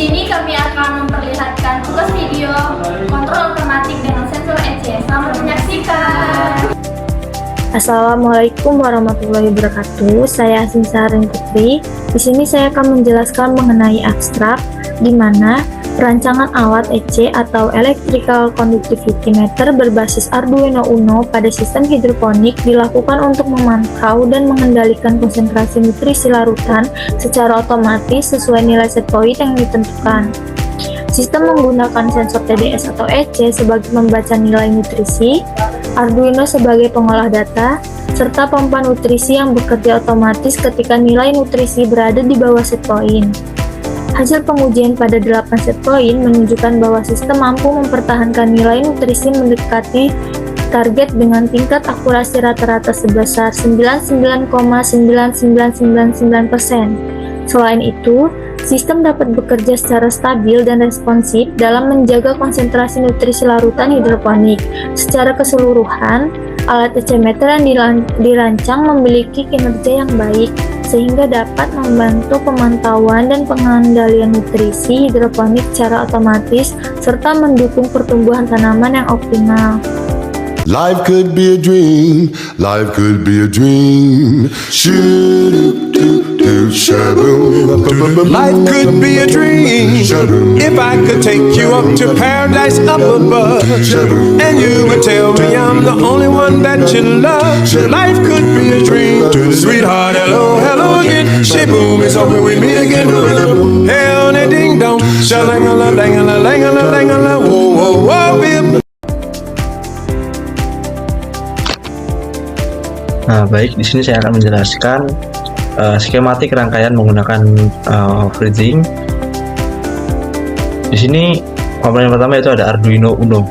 sini kami akan memperlihatkan tugas video kontrol otomatik dengan sensor EC. Selamat menyaksikan. Assalamualaikum warahmatullahi wabarakatuh. Saya Asin Sarin Putri. Di sini saya akan menjelaskan mengenai abstrak, di mana perancangan alat EC atau Electrical Conductivity Meter berbasis Arduino Uno pada sistem hidroponik dilakukan untuk memantau dan mengendalikan konsentrasi nutrisi larutan secara otomatis sesuai nilai set point yang ditentukan. Sistem menggunakan sensor TDS atau EC sebagai membaca nilai nutrisi, Arduino sebagai pengolah data, serta pompa nutrisi yang bekerja otomatis ketika nilai nutrisi berada di bawah set point. Hasil pengujian pada 8 set point menunjukkan bahwa sistem mampu mempertahankan nilai nutrisi mendekati target dengan tingkat akurasi rata-rata sebesar 99,9999%. Selain itu, sistem dapat bekerja secara stabil dan responsif dalam menjaga konsentrasi nutrisi larutan hidroponik. Secara keseluruhan, alat EC meter yang dirancang memiliki kinerja yang baik, sehingga dapat membantu pemantauan dan pengendalian nutrisi hidroponik secara otomatis, serta mendukung pertumbuhan tanaman yang optimal. Life could be a dream, life could be a dream. Life could be a dream if I could take you up to paradise up above, and you would tell me I'm the only one that you love. Life could be a dream, sweetheart. Hello, hello again. Shaboom, it's over with me again. Hell, ding dong, shalangala, langala, langala, langala, whoa, whoa, whoa, babe. Nah, baik, di sini saya akan menjelaskan skematik rangkaian menggunakan freezing. Di sini komponen pertama itu ada Arduino Uno.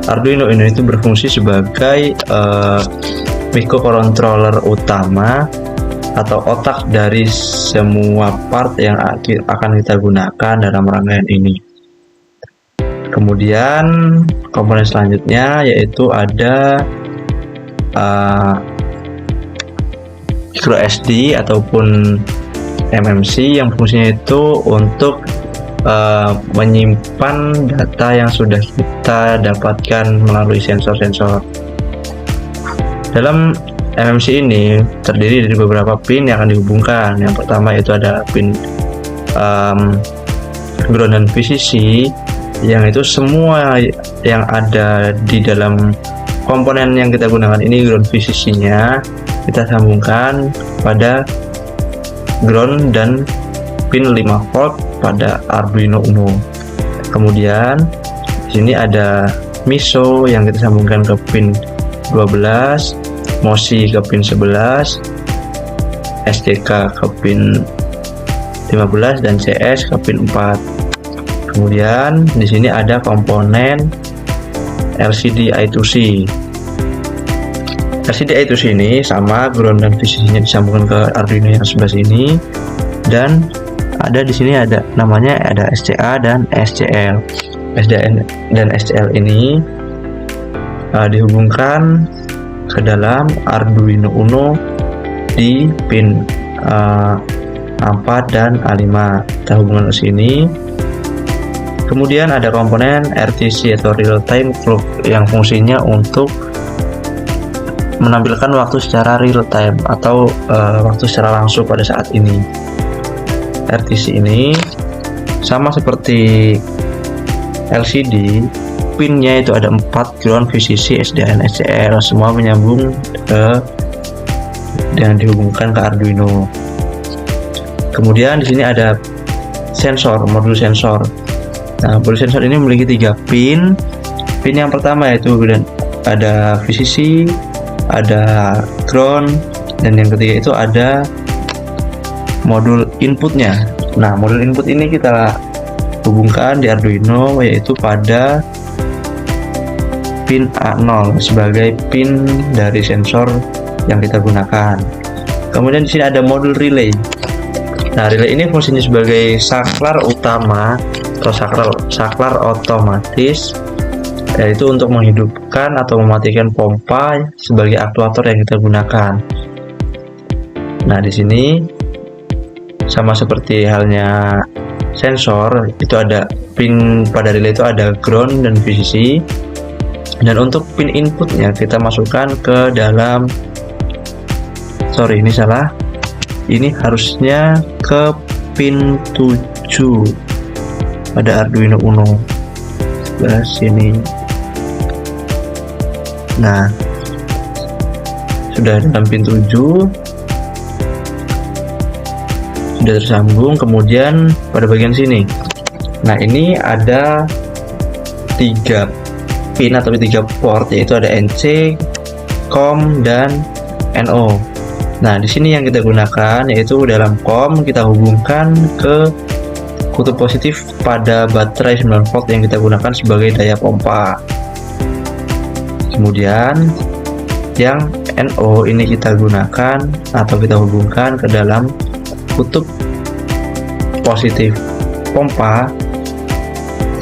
Arduino Uno itu berfungsi sebagai microcontroller utama atau otak dari semua part yang akan kita gunakan dalam rangkaian ini. Kemudian komponen selanjutnya yaitu ada micro SD ataupun MMC yang fungsinya itu untuk menyimpan data yang sudah kita dapatkan melalui sensor-sensor. Dalam MMC ini terdiri dari beberapa pin yang akan dihubungkan. Yang pertama itu ada pin ground dan VCC, yang itu semua yang ada di dalam komponen yang kita gunakan ini ground VCC-nya kita sambungkan pada ground dan pin 5 volt pada Arduino Uno. Kemudian di sini ada MISO yang kita sambungkan ke pin 12, MOSI ke pin 11, STK ke pin 15 dan CS ke pin 4. Kemudian di sini ada komponen LCD I2C. LCD I2C ini sama ground dan VCC-nya disambungkan ke Arduino yang sebelah sini, dan ada di sini ada namanya ada SCA dan SCL. SDN dan SCL ini dihubungkan ke dalam Arduino Uno di pin A4 dan A5. Kita hubungkan ke sini. Kemudian ada komponen RTC atau real time clock yang fungsinya untuk menampilkan waktu secara real time atau waktu secara langsung pada saat ini. RTC ini sama seperti LCD, pinnya itu ada 4 ground, VCC, SDN, SCL, semua menyambung dan dihubungkan ke Arduino. Kemudian di sini ada sensor, modul sensor. Nah, modul sensor ini memiliki 3 pin. Pin yang pertama yaitu ada VCC, ada ground, dan yang ketiga itu ada modul inputnya. Nah, modul input ini kita hubungkan di Arduino yaitu pada pin A0 sebagai pin dari sensor yang kita gunakan. Kemudian di sini ada modul relay. Nah, relay ini fungsinya sebagai saklar utama atau saklar otomatis, yaitu untuk menghidupkan atau mematikan pompa sebagai aktuator yang kita gunakan. Nah, di sini sama seperti halnya sensor, itu ada pin pada relay itu ada ground dan VCC. Dan untuk pin inputnya kita masukkan ke dalam, sorry ini salah, ini harusnya ke pin 7 pada Arduino Uno sebelah sini. Nah, sudah dalam pin 7 sudah tersambung. Kemudian pada bagian sini, nah ini ada 3 pin atau 3 port, yaitu ada NC, COM, dan NO. Nah, di sini yang kita gunakan yaitu dalam COM kita hubungkan ke kutub positif pada baterai 9 volt yang kita gunakan sebagai daya pompa. Kemudian yang NO ini kita gunakan atau kita hubungkan ke dalam kutub positif pompa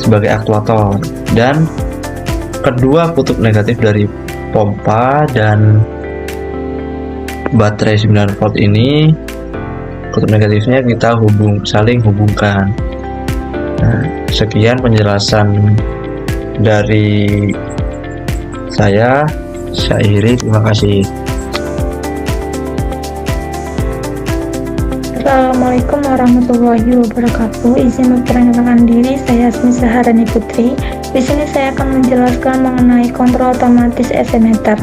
sebagai aktuator, dan kedua kutub negatif dari pompa dan baterai 9 volt ini, kutub negatifnya kita saling hubungkan. Nah, sekian penjelasan dari saya akhiri, terima kasih. Assalamualaikum warahmatullahi wabarakatuh. Izin memperkenalkan diri, saya Asmi Saharani Putri. Di sini saya akan menjelaskan mengenai kontrol otomatis emitter,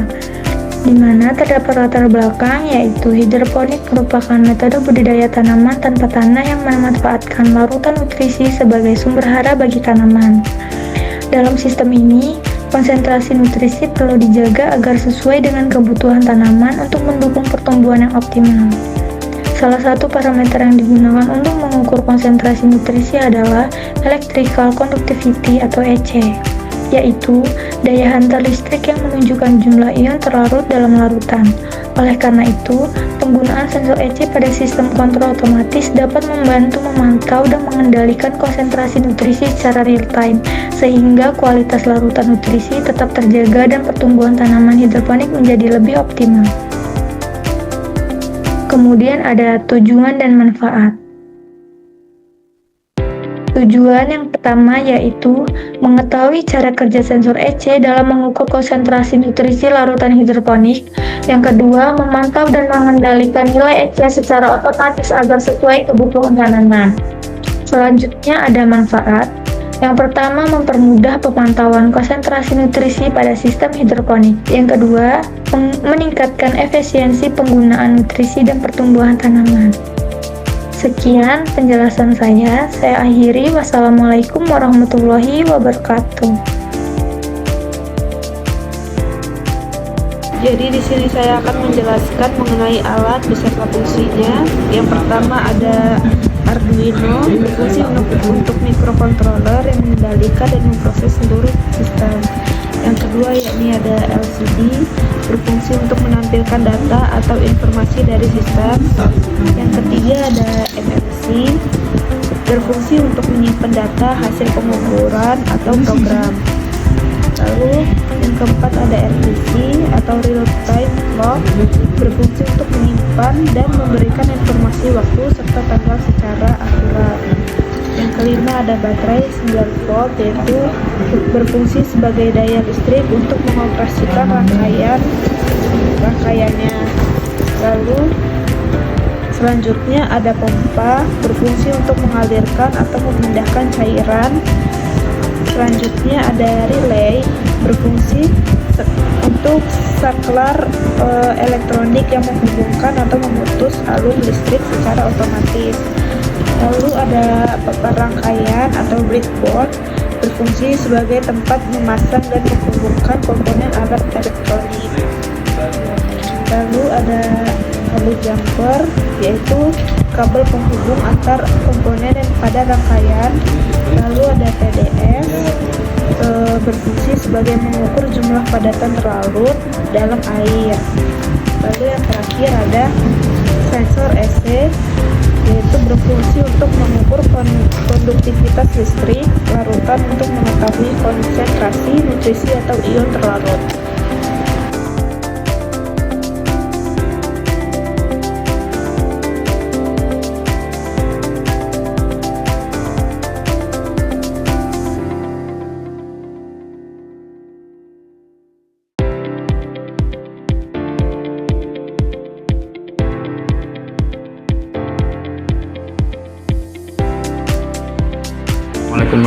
di mana terdapat latar belakang yaitu hidroponik merupakan metode budidaya tanaman tanpa tanah yang memanfaatkan larutan nutrisi sebagai sumber hara bagi tanaman. Dalam sistem ini, konsentrasi nutrisi perlu dijaga agar sesuai dengan kebutuhan tanaman untuk mendukung pertumbuhan yang optimal. Salah satu parameter yang digunakan untuk mengukur konsentrasi nutrisi adalah electrical conductivity atau EC, yaitu daya hantar listrik yang menunjukkan jumlah ion terlarut dalam larutan. Oleh karena itu, penggunaan sensor EC pada sistem kontrol otomatis dapat membantu memantau dan mengendalikan konsentrasi nutrisi secara real time, sehingga kualitas larutan nutrisi tetap terjaga dan pertumbuhan tanaman hidroponik menjadi lebih optimal. Kemudian ada tujuan dan manfaat. Tujuan yang pertama yaitu mengetahui cara kerja sensor EC dalam mengukur konsentrasi nutrisi larutan hidroponik. Yang kedua, memantau dan mengendalikan nilai EC secara otomatis agar sesuai kebutuhan tanaman. Selanjutnya ada manfaat. Yang pertama, mempermudah pemantauan konsentrasi nutrisi pada sistem hidroponik. Yang kedua, meningkatkan efisiensi penggunaan nutrisi dan pertumbuhan tanaman. Sekian penjelasan saya akhiri. Wassalamualaikum warahmatullahi wabarakatuh. Jadi di sini saya akan menjelaskan mengenai alat beserta fungsinya. Yang pertama ada Arduino, berfungsi untuk microcontroller yang mengendalikan dan memproses seluruh sistem. Yang kedua yakni ada LCD, berfungsi untuk menampilkan data atau informasi dari sistem. Yang ketiga ada MMC, berfungsi untuk menyimpan data hasil pengukuran atau program. Lalu yang keempat ada RTC atau real time clock, berfungsi untuk menyimpan dan memberikan informasi waktu serta tanggal secara akurat. Yang kelima ada baterai 9 volt, yaitu berfungsi sebagai daya listrik untuk mengoperasikan rangkaiannya. Lalu selanjutnya ada pompa, berfungsi untuk mengalirkan atau memindahkan cairan. Selanjutnya ada relay, berfungsi untuk saklar elektronik yang menghubungkan atau memutus alur listrik secara otomatis. Lalu ada papan rangkaian atau breadboard, berfungsi sebagai tempat memasang dan menghubungkan komponen alat elektronik. Lalu ada kabel jumper, yaitu kabel penghubung antar komponen pada rangkaian. Lalu ada TDS, berfungsi sebagai mengukur jumlah padatan terlarut dalam air. Lalu yang terakhir ada sensor EC, yaitu berfungsi untuk mengukur konduktivitas listrik larutan untuk mengetahui konsentrasi nutrisi atau ion terlarut.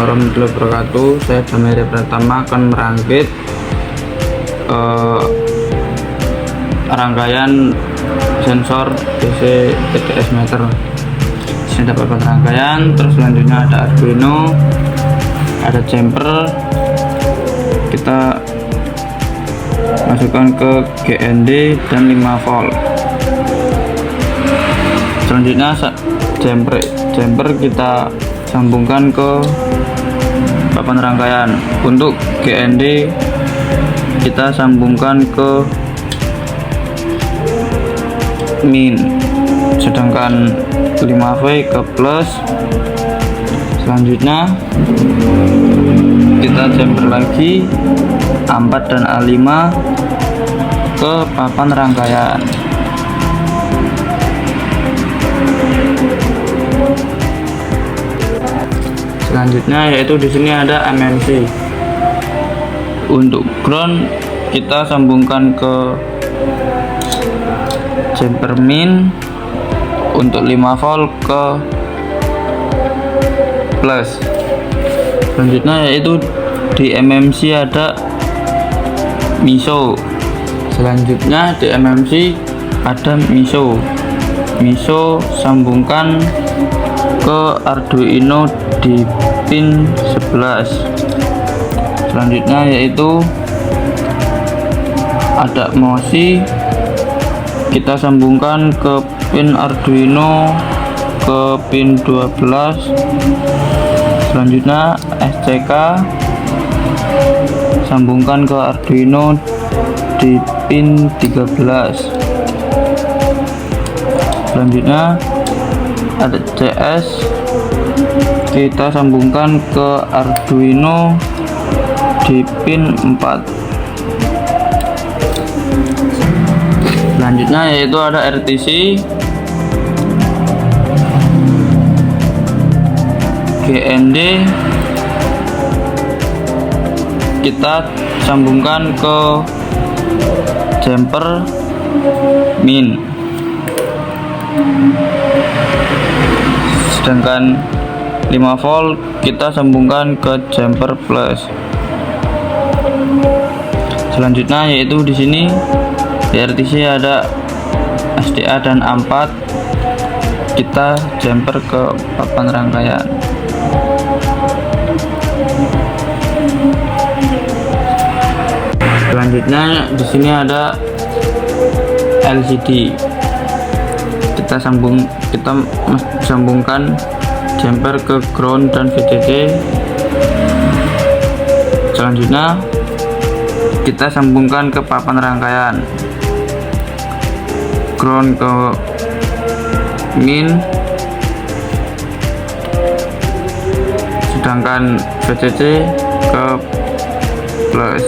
warahmatullahi wabarakatuh. Saya Damiri Pratama akan merangkit rangkaian sensor DC TTS meter. Ini ada beberapa rangkaian, terus selanjutnya ada Arduino, ada jumper. Kita masukkan ke GND dan 5 volt. Selanjutnya jumper kita sambungkan ke papan rangkaian. Untuk GND kita sambungkan ke min, sedangkan 5V ke plus. Selanjutnya kita jumper lagi A4 dan A5 ke papan rangkaian. Selanjutnya yaitu di sini ada MMC. Untuk ground kita sambungkan ke jumper min. Untuk 5 volt ke plus. Selanjutnya yaitu di MMC ada MISO. Selanjutnya di MMC ada MISO. MISO sambungkan ke Arduino di pin 11. Selanjutnya yaitu ada MOSI, kita sambungkan ke pin Arduino ke pin 12. Selanjutnya SCK sambungkan ke Arduino di pin 13. Selanjutnya ada CS, kita sambungkan ke Arduino di pin 4. Selanjutnya yaitu ada RTC, GND kita sambungkan ke jumper min, sedangkan 5 volt kita sambungkan ke jumper plus. Selanjutnya yaitu di sini di RTC ada SDA dan A4, kita jumper ke papan rangkaian. Selanjutnya di sini ada LCD, kita sambungkan jumper ke ground dan VDD. Selanjutnya kita sambungkan ke papan rangkaian, ground ke min, sedangkan VCC ke plus.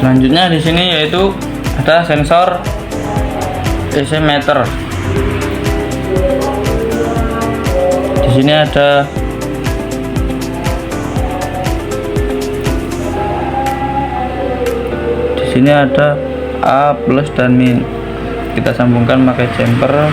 Selanjutnya di sini yaitu ada sensor DC meter. Di sini ada A plus dan min. Kita sambungkan pakai jumper.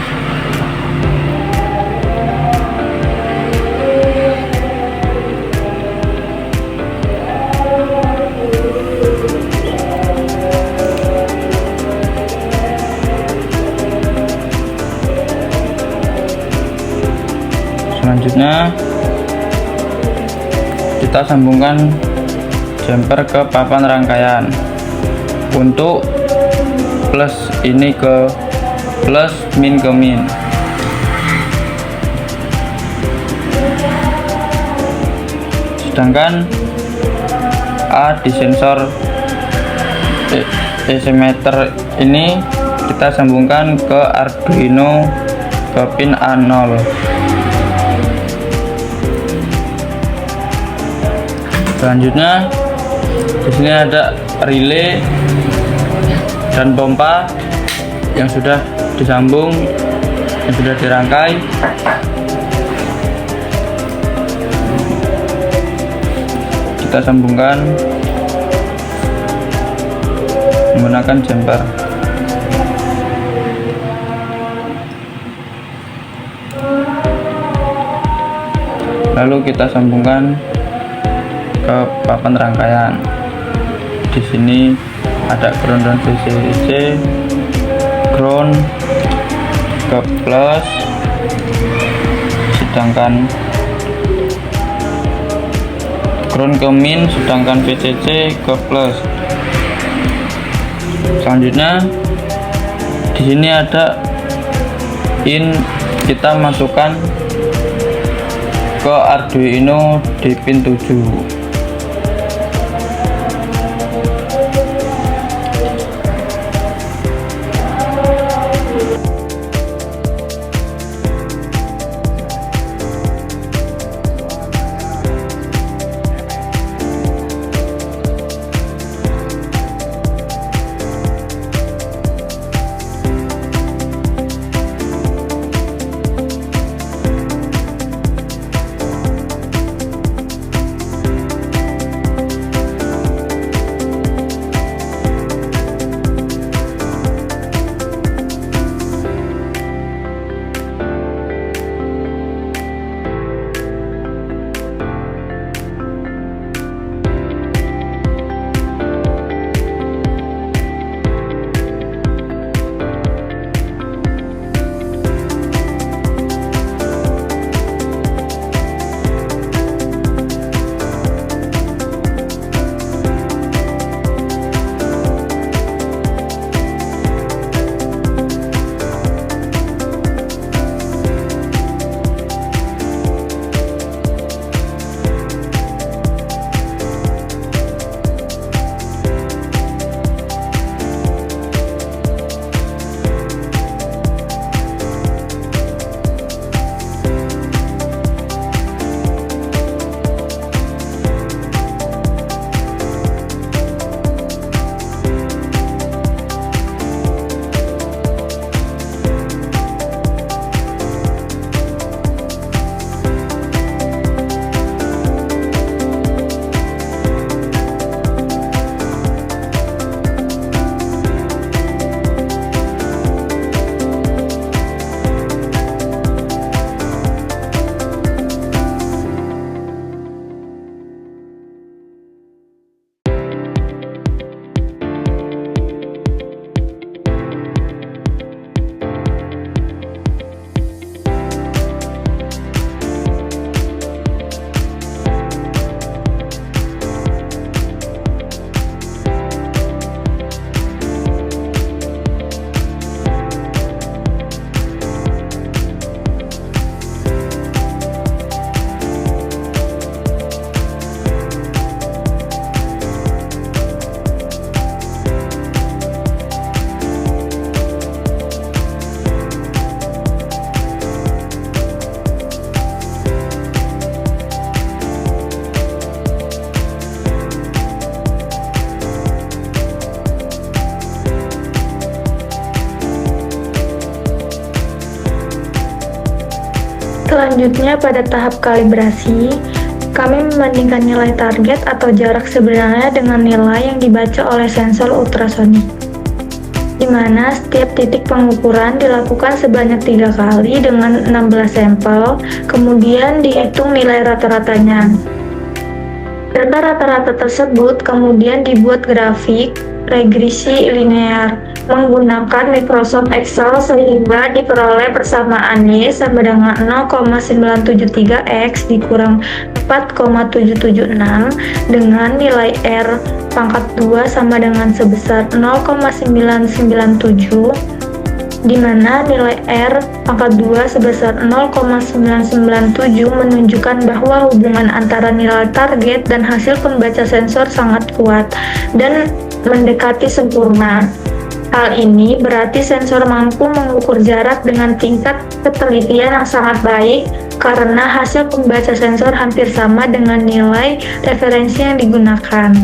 Selanjutnya kita sambungkan jumper ke papan rangkaian. Untuk plus ini ke plus, min ke min. Sedangkan A di sensor DC meter ini kita sambungkan ke Arduino ke pin A0. Selanjutnya di sini ada relay dan pompa yang sudah disambung, yang sudah dirangkai. Kita sambungkan menggunakan jumper. Lalu kita sambungkan ke papan rangkaian. Di sini ada ground dan VCC, ground ke plus, sedangkan ground ke min, sedangkan VCC ke plus. Selanjutnya di sini ada in, kita masukkan ke Arduino di pin 7. Selanjutnya pada tahap kalibrasi, kami membandingkan nilai target atau jarak sebenarnya dengan nilai yang dibaca oleh sensor ultrasonik, di mana setiap titik pengukuran dilakukan sebanyak 3 kali dengan 16 sampel, kemudian dihitung nilai rata-ratanya. Data rata-rata tersebut kemudian dibuat grafik regresi linear menggunakan Microsoft Excel sehingga diperoleh persamaan Y sama dengan 0,973X dikurang 4,776 dengan nilai R pangkat 2 sama dengan sebesar 0,997, di mana nilai R pangkat 2 sebesar 0,997 menunjukkan bahwa hubungan antara nilai target dan hasil pembaca sensor sangat kuat dan mendekati sempurna. Hal ini berarti sensor mampu mengukur jarak dengan tingkat ketelitian yang sangat baik karena hasil pembaca sensor hampir sama dengan nilai referensi yang digunakan.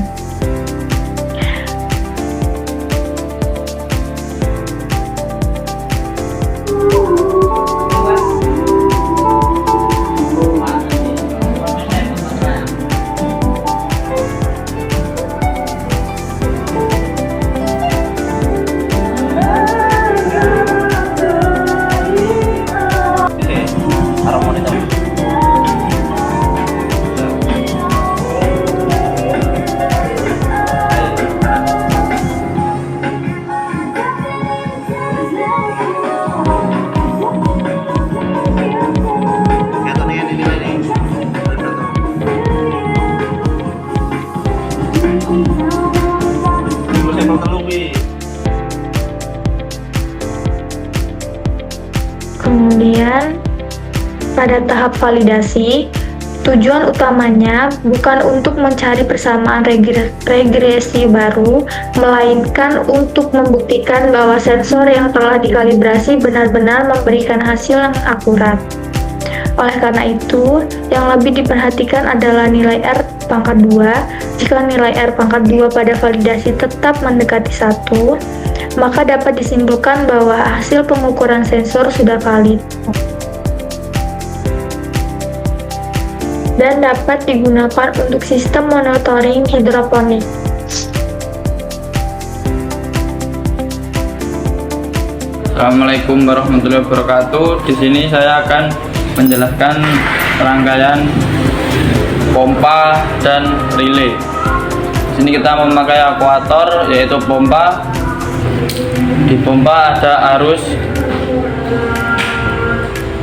pada tahap validasi. Tujuan utamanya bukan untuk mencari persamaan regresi baru, melainkan untuk membuktikan bahwa sensor yang telah dikalibrasi benar-benar memberikan hasil yang akurat. Oleh karena itu, yang lebih diperhatikan adalah nilai R pangkat 2. Jika nilai R pangkat 2 pada validasi tetap mendekati 1, maka dapat disimpulkan bahwa hasil pengukuran sensor sudah valid dan dapat digunakan untuk sistem monitoring hidroponik. Assalamualaikum warahmatullahi wabarakatuh. Di sini saya akan menjelaskan rangkaian pompa dan relay. Di sini kita memakai akuator, yaitu pompa. Di pompa ada arus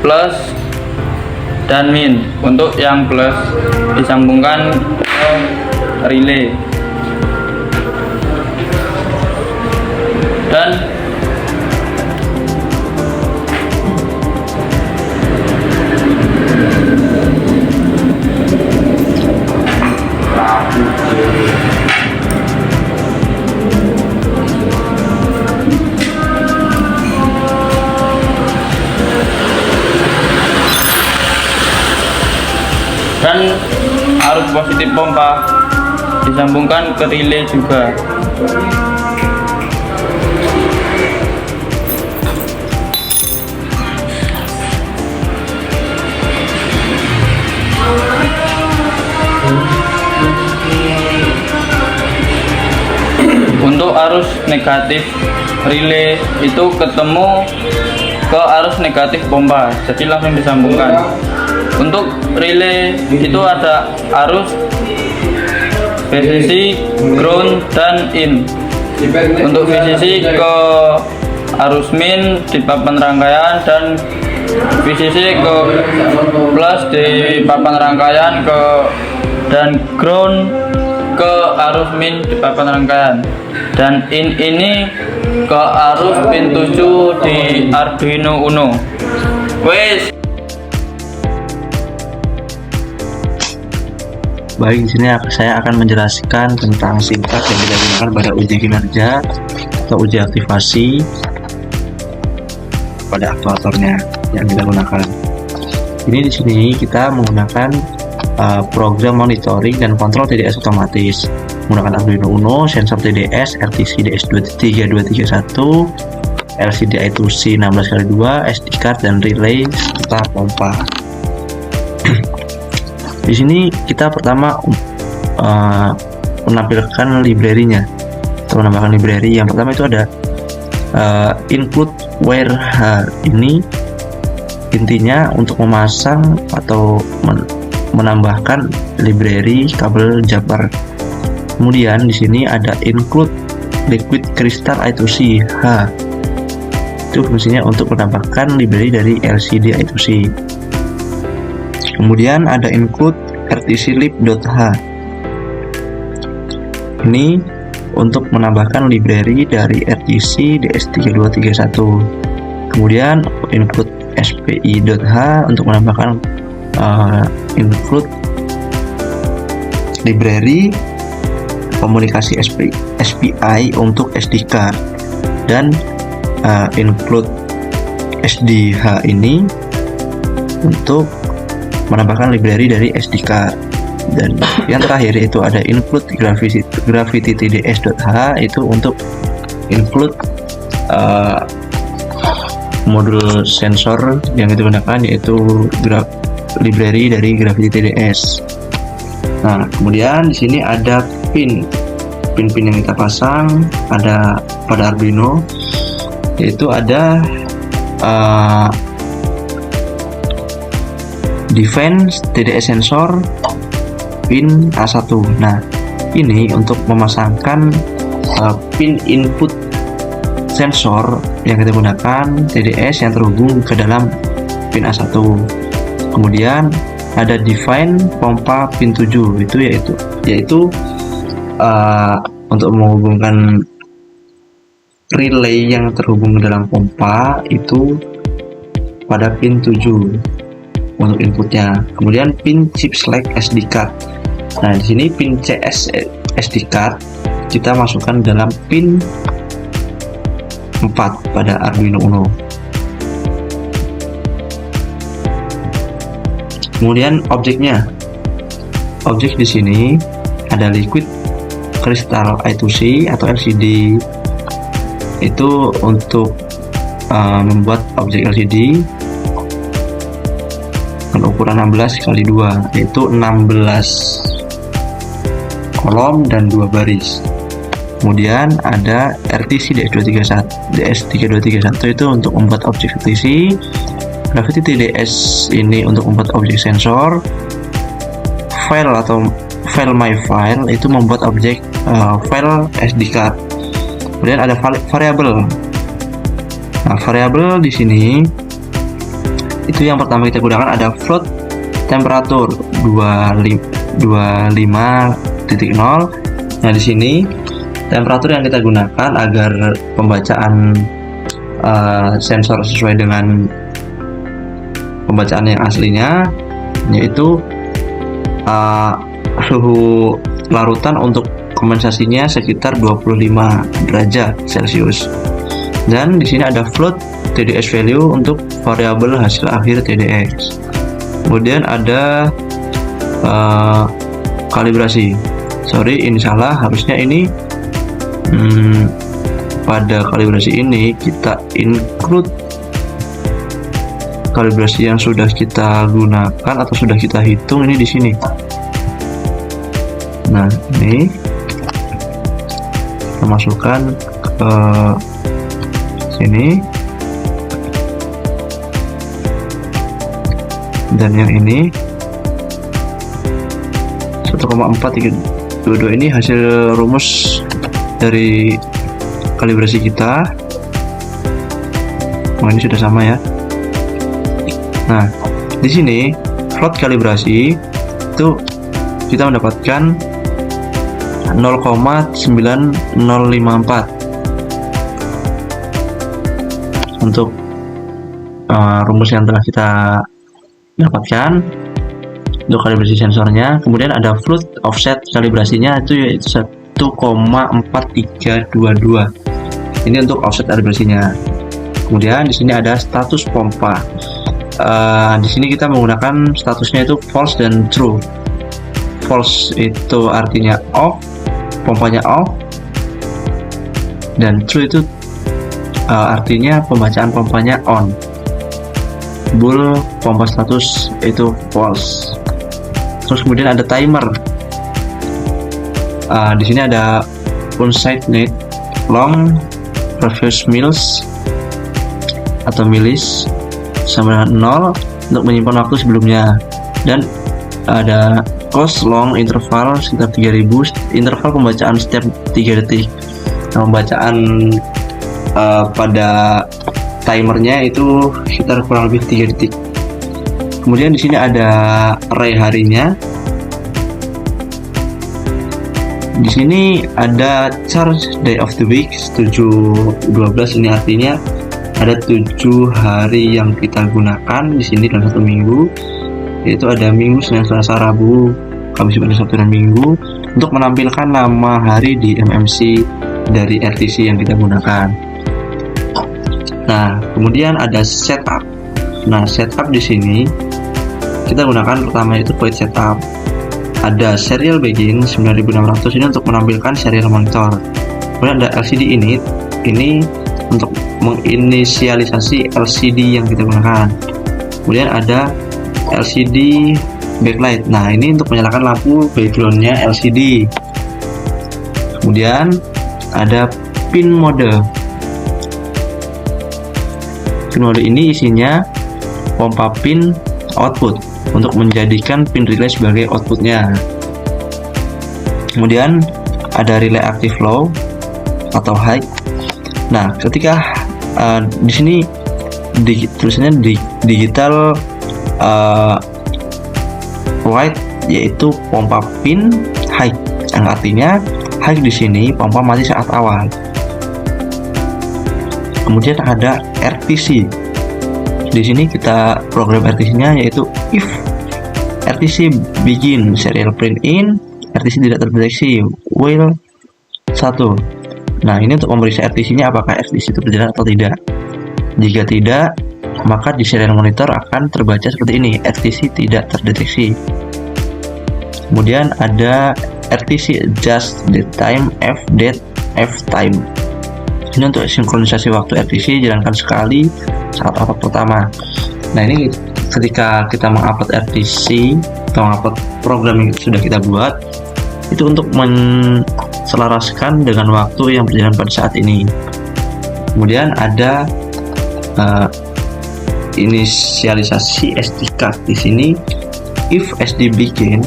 plus dan min. Untuk yang plus disambungkan ke relay, dan arus positif pompa disambungkan ke relay juga. Untuk arus negatif relay itu ketemu ke arus negatif pompa, jadi langsung disambungkan. Untuk relay itu ada arus VCC, ground, dan in. Untuk VCC ke arus min di papan rangkaian, dan VCC ke plus di papan rangkaian, dan ground ke arus min di papan rangkaian, dan in ini ke arus pin 7 di Arduino Uno. Wes. Baik, di sini saya akan menjelaskan tentang singkat yang kita gunakan pada uji kinerja atau uji aktivasi pada aktuatornya yang kita gunakan. Ini di sini kita menggunakan program monitoring dan kontrol TDS otomatis menggunakan Arduino Uno, sensor TDS RTC DS23231, LCD I2C 16x2, SD card, dan relay serta pompa. Di sini kita pertama menampilkan library-nya atau menambahkan library. Yang pertama itu ada include wire H. Ini intinya untuk memasang atau menambahkan library kabel Jabber. Kemudian di sini ada include liquid crystal I2C H. Itu fungsinya untuk menambahkan library dari LCD I2C. Kemudian ada include RTC lib.h. Ini untuk menambahkan library dari RTC DS3231. Kemudian include SPI.h untuk menambahkan include library komunikasi SPI untuk SD card, dan include SDH ini untuk menambahkan library dari SD card. Dan yang terakhir itu ada include gravity TDS.h, itu untuk include modul sensor yang kita gunakan, yaitu library dari gravity TDS. Nah, kemudian di sini ada pin yang kita pasang ada pada Arduino, yaitu ada defense TDS sensor pin A1. Nah, ini untuk memasangkan pin input sensor yang kita gunakan TDS yang terhubung ke dalam pin A1. Kemudian ada define pompa pin 7, itu yaitu untuk menghubungkan relay yang terhubung ke dalam pompa itu pada pin 7. untuk inputnya. Kemudian pin chip select SD card. Nah, di sini pin CS SD card kita masukkan dalam pin 4 pada Arduino Uno. Kemudian objeknya. Objek di sini ada liquid crystal I2C atau LCD. Itu untuk membuat objek LCD dengan ukuran 16x2, yaitu 16 kolom dan 2 baris. Kemudian ada RTC DS3231 itu untuk membuat objek RTC. Gravity TDS ini untuk membuat objek sensor. File atau file my file itu membuat objek file SD card. Kemudian ada variabel. Nah, variabel di sini itu yang pertama kita gunakan ada float temperatur 25.0. Nah, di sini temperatur yang kita gunakan agar pembacaan sensor sesuai dengan pembacaan yang aslinya, yaitu suhu larutan untuk kondensasinya sekitar 25 derajat Celcius. Dan di sini ada float TDS value untuk variabel hasil akhir TDS. Kemudian ada kalibrasi. Sorry, ini salah. Harusnya ini pada kalibrasi ini kita include kalibrasi yang sudah kita gunakan atau sudah kita hitung ini di sini. Nah, ini kita masukkan ke sini, dan yang ini 1,432 ini hasil rumus dari kalibrasi kita. Oh, ini sudah sama ya. Nah, di sini float kalibrasi itu kita mendapatkan 0,9054 untuk rumus yang telah kita dapatkan untuk kalibrasi sensornya. Kemudian ada float offset kalibrasinya itu yaitu 1,4322. Ini untuk offset kalibrasinya. Kemudian di sini ada status pompa. Di sini kita menggunakan statusnya itu false dan true. False itu artinya off, pompanya off, dan true itu artinya pembacaan pompanya on. Bool pompa status itu false. Terus kemudian ada timer. Di sini ada on-site need long previous mills atau millis sama dengan 0 untuk menyimpan waktu sebelumnya, dan ada close long interval sekitar 3000, interval pembacaan setiap 3 detik. Nah, pembacaan pada timernya itu sekitar kurang lebih 3 detik. Kemudian di sini ada array harinya. Di sini ada charge day of the week 7/12, ini artinya ada 7 hari yang kita gunakan di sini dalam 1 minggu, yaitu ada Minggu, Senin, Selasa, Rabu, Kamis, Jumat, Sabtu, dan Minggu, untuk menampilkan nama hari di MMC dari RTC yang kita gunakan. Nah, kemudian ada setup. Nah, setup di sini kita gunakan pertama itu void setup. Ada serial begin 9600 ini untuk menampilkan serial monitor. Kemudian ada LCD init, ini untuk menginisialisasi LCD yang kita gunakan. Kemudian ada LCD backlight. Nah, ini untuk menyalakan lampu backgroundnya LCD. Kemudian ada pin mode. Pin mode ini isinya pompa pin output untuk menjadikan pin relay sebagai outputnya. Kemudian ada relay active low atau high. Nah, ketika di sini tulisannya digital white, yaitu pompa pin high, yang artinya high di sini pompa mati saat awal. Kemudian ada RTC. Di sini kita program RTC-nya yaitu if RTC begin serial print in, RTC tidak terdeteksi while 1. Nah, ini untuk memeriksa RTC-nya apakah RTC itu berjalan atau tidak. Jika tidak, maka di serial monitor akan terbaca seperti ini, RTC tidak terdeteksi. Kemudian ada RTC adjust date time, F date, F time. Ini untuk sinkronisasi waktu RTC jalankan sekali saat upload pertama. Nah, ini ketika kita mengupload RTC atau mengupload program yang sudah kita buat, itu untuk menselaraskan dengan waktu yang berjalan pada saat ini. Kemudian ada inisialisasi SD card. Di sini if SD begin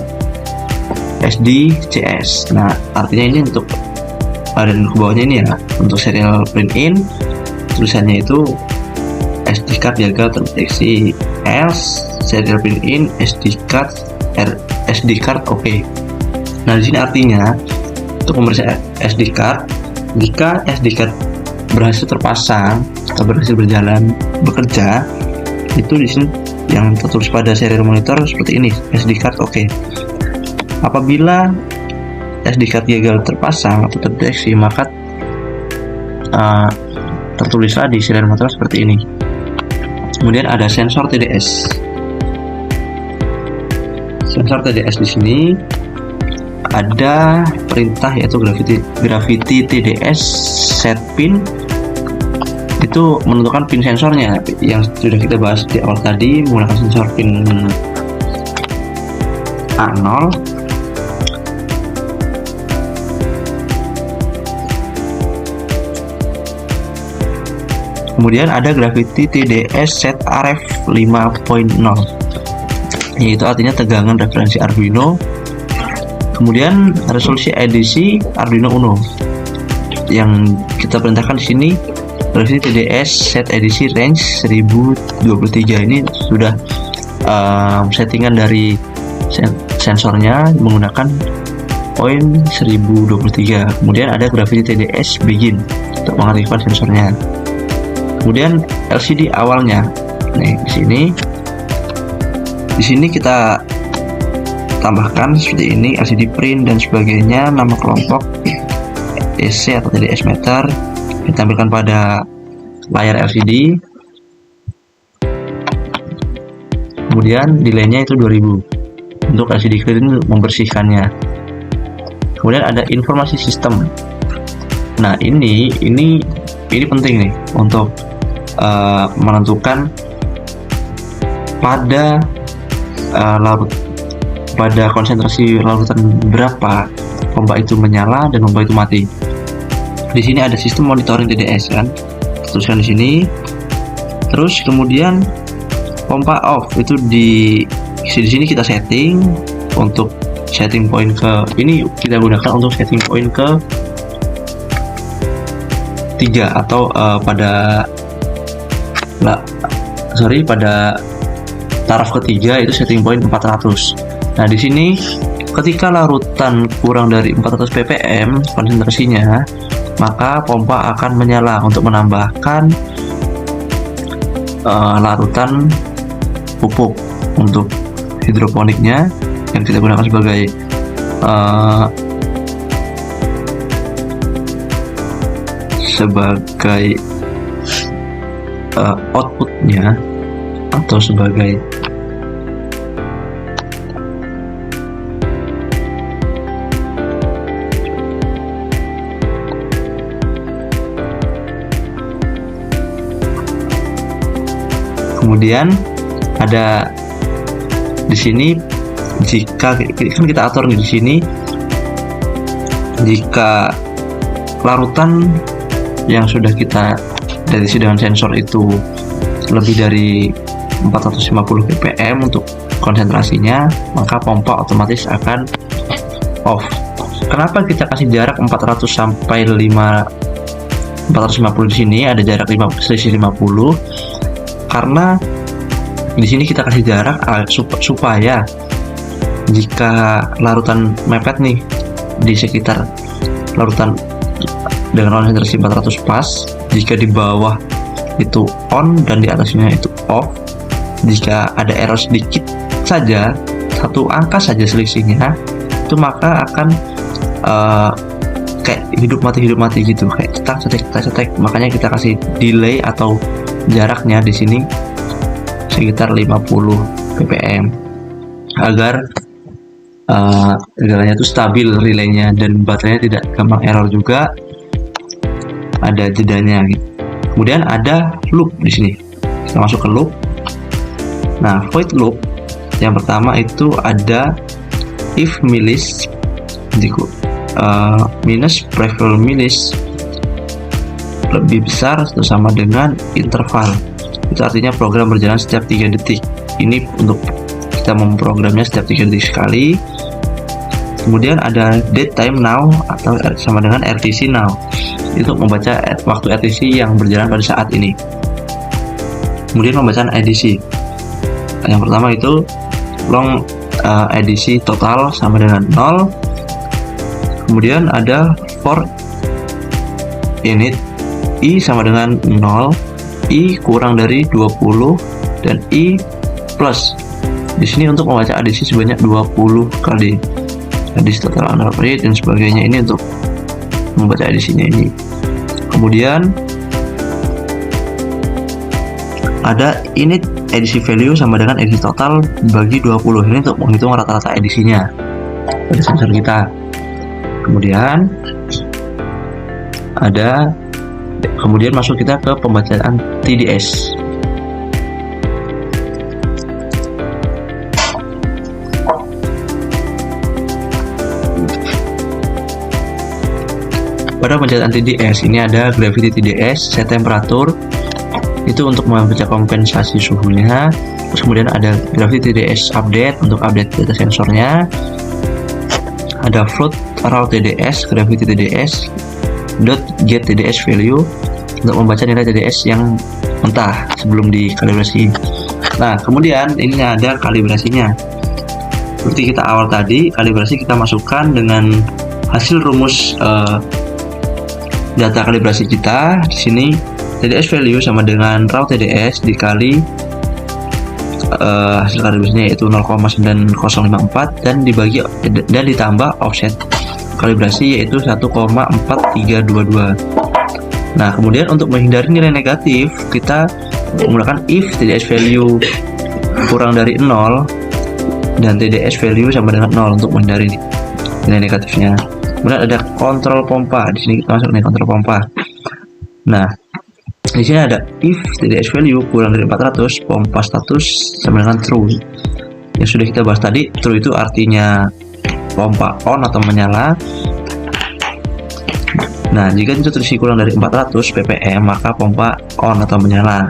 SD CS. Nah, artinya ini untuk dan ke bawahnya ini ya, untuk serial print in tulisannya itu SD card gagal terdeteksi, else serial print in SD card oke. Nah, di sini artinya untuk memeriksa SD card, jika SD card berhasil terpasang atau berhasil berjalan bekerja, itu di sini yang tertulis pada serial monitor seperti ini, SD card oke. Apabila SD card gagal terpasang atau terdeteksi, maka tertulislah di serial monitor seperti ini. Kemudian ada sensor TDS. Sensor TDS di sini ada perintah yaitu gravity TDS set pin. Itu menentukan pin sensornya yang sudah kita bahas di awal tadi, menggunakan sensor pin A0. Kemudian ada gravity TDS set RF 5.0, yaitu artinya tegangan referensi Arduino. Kemudian resolusi edisi Arduino Uno yang kita perintahkan di sini, gravity TDS set edisi range 1023. Ini sudah settingan dari sensornya menggunakan poin 1023. Kemudian ada gravity TDS begin untuk mengaktifkan sensornya. Kemudian LCD awalnya. Nih, di sini kita tambahkan seperti ini, LCD print dan sebagainya, nama kelompok EC atau TDS meter ditampilkan pada layar LCD. Kemudian delaynya itu 2000 untuk LCD clean membersihkannya. Kemudian ada informasi sistem. Nah, ini penting nih untuk menentukan pada pada konsentrasi larutan berapa pompa itu menyala dan pompa itu mati. Di sini ada sistem monitoring TDS kan, tuliskan di sini. Terus kemudian pompa off itu di sini kita setting untuk setting point ke ini kita gunakan untuk setting point ke 3 atau pada taraf ketiga itu setting point 400. Nah, di sini ketika larutan kurang dari 400 ppm konsentrasinya, maka pompa akan menyala untuk menambahkan larutan pupuk untuk hidroponiknya yang kita gunakan sebagai outputnya atau sebagai kemudian ada di sini jika kan kita atur di sini, jika larutan yang sudah kita deteksi dengan sensor itu lebih dari 450 ppm untuk konsentrasinya, maka pompa otomatis akan off. Kenapa kita kasih jarak 400 sampai 450 di sini, ada jarak selisih 50? Karena di sini kita kasih jarak supaya jika larutan mepet nih di sekitar larutan dengan konsentrasi 400 pas, jika di bawah itu on dan di atasnya itu off. Jika ada error sedikit saja, satu angka saja selisihnya, itu maka akan kayak hidup mati gitu, kayak cetak. Makanya kita kasih delay atau jaraknya di sini sekitar 50 ppm agar segalanya itu stabil relaynya dan baterainya tidak gampang error juga, ada jedanya gitu. Kemudian ada loop di sini. Kita masuk ke loop. Nah, void loop yang pertama itu ada if milis minus previous milis lebih besar atau sama dengan interval. Itu artinya program berjalan setiap 3 detik. Ini untuk kita memprogramnya setiap 3 detik sekali. Kemudian ada date time now atau sama dengan RTC now. Itu membaca waktu RTC yang berjalan pada saat ini. Kemudian pembacaan EDC. Yang pertama itu long EDC total sama dengan 0. Kemudian ada for init I sama dengan 0, I kurang dari 20 dan I plus. Di sini untuk membaca ADC sebanyak 20 kali. ADC total analog rate dan sebagainya ini untuk membaca ADC-nya ini. Kemudian ada init ADC value sama dengan ADC total bagi 20. Ini untuk menghitung rata-rata ADC-nya pada sensor kita. Kemudian masuk kita ke pembacaan TDS. Pada pembacaan TDS ini ada gravity TDS, set temperatur itu untuk membaca kompensasi suhunya. Terus kemudian ada gravity TDS update untuk update data sensornya. Ada float raw TDS, gravity TDS, dot get TDS value untuk membaca nilai TDS yang mentah sebelum dikalibrasi. Nah, kemudian ini ada kalibrasinya. Seperti kita awal tadi, kalibrasi kita masukkan dengan hasil rumus data kalibrasi kita. Di sini TDS value sama dengan raw TDS dikali hasil kalibrasinya yaitu 0,9054 dan ditambah offset kalibrasi yaitu 1,4322. Nah, kemudian untuk menghindari nilai negatif, kita menggunakan if TDS value kurang dari 0 dan TDS value sama dengan 0 untuk menghindari nilai negatifnya. Kemudian ada kontrol pompa. Di sini kita masuk nih kontrol pompa. Nah, di sini ada if TDS value kurang dari 400, pompa status sama dengan true. Yang sudah kita bahas tadi, true itu artinya pompa on atau menyala. Nah, jika terisi kurang dari 400 ppm maka pompa on atau menyala.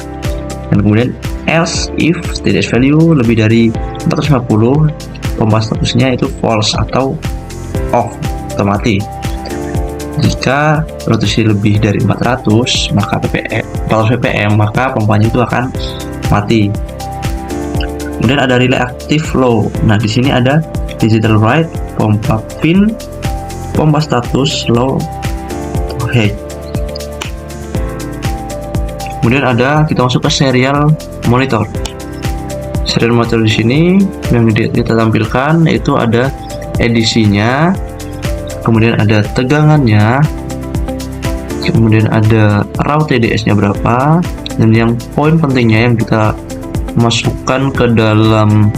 Dan kemudian else if TDS value lebih dari 450, pompa statusnya itu false atau off atau mati. Jika rotation lebih dari 400 maka ppm maka pompanya itu akan mati. Kemudian ada relay active low. Nah, di sini ada digital write, pompa pin, pompa status low high. Kemudian kita masuk ke serial monitor. Serial monitor di sini yang kita tampilkan itu ada edisinya, kemudian ada tegangannya, kemudian ada raw TDS-nya berapa, dan yang poin pentingnya yang kita masukkan ke dalam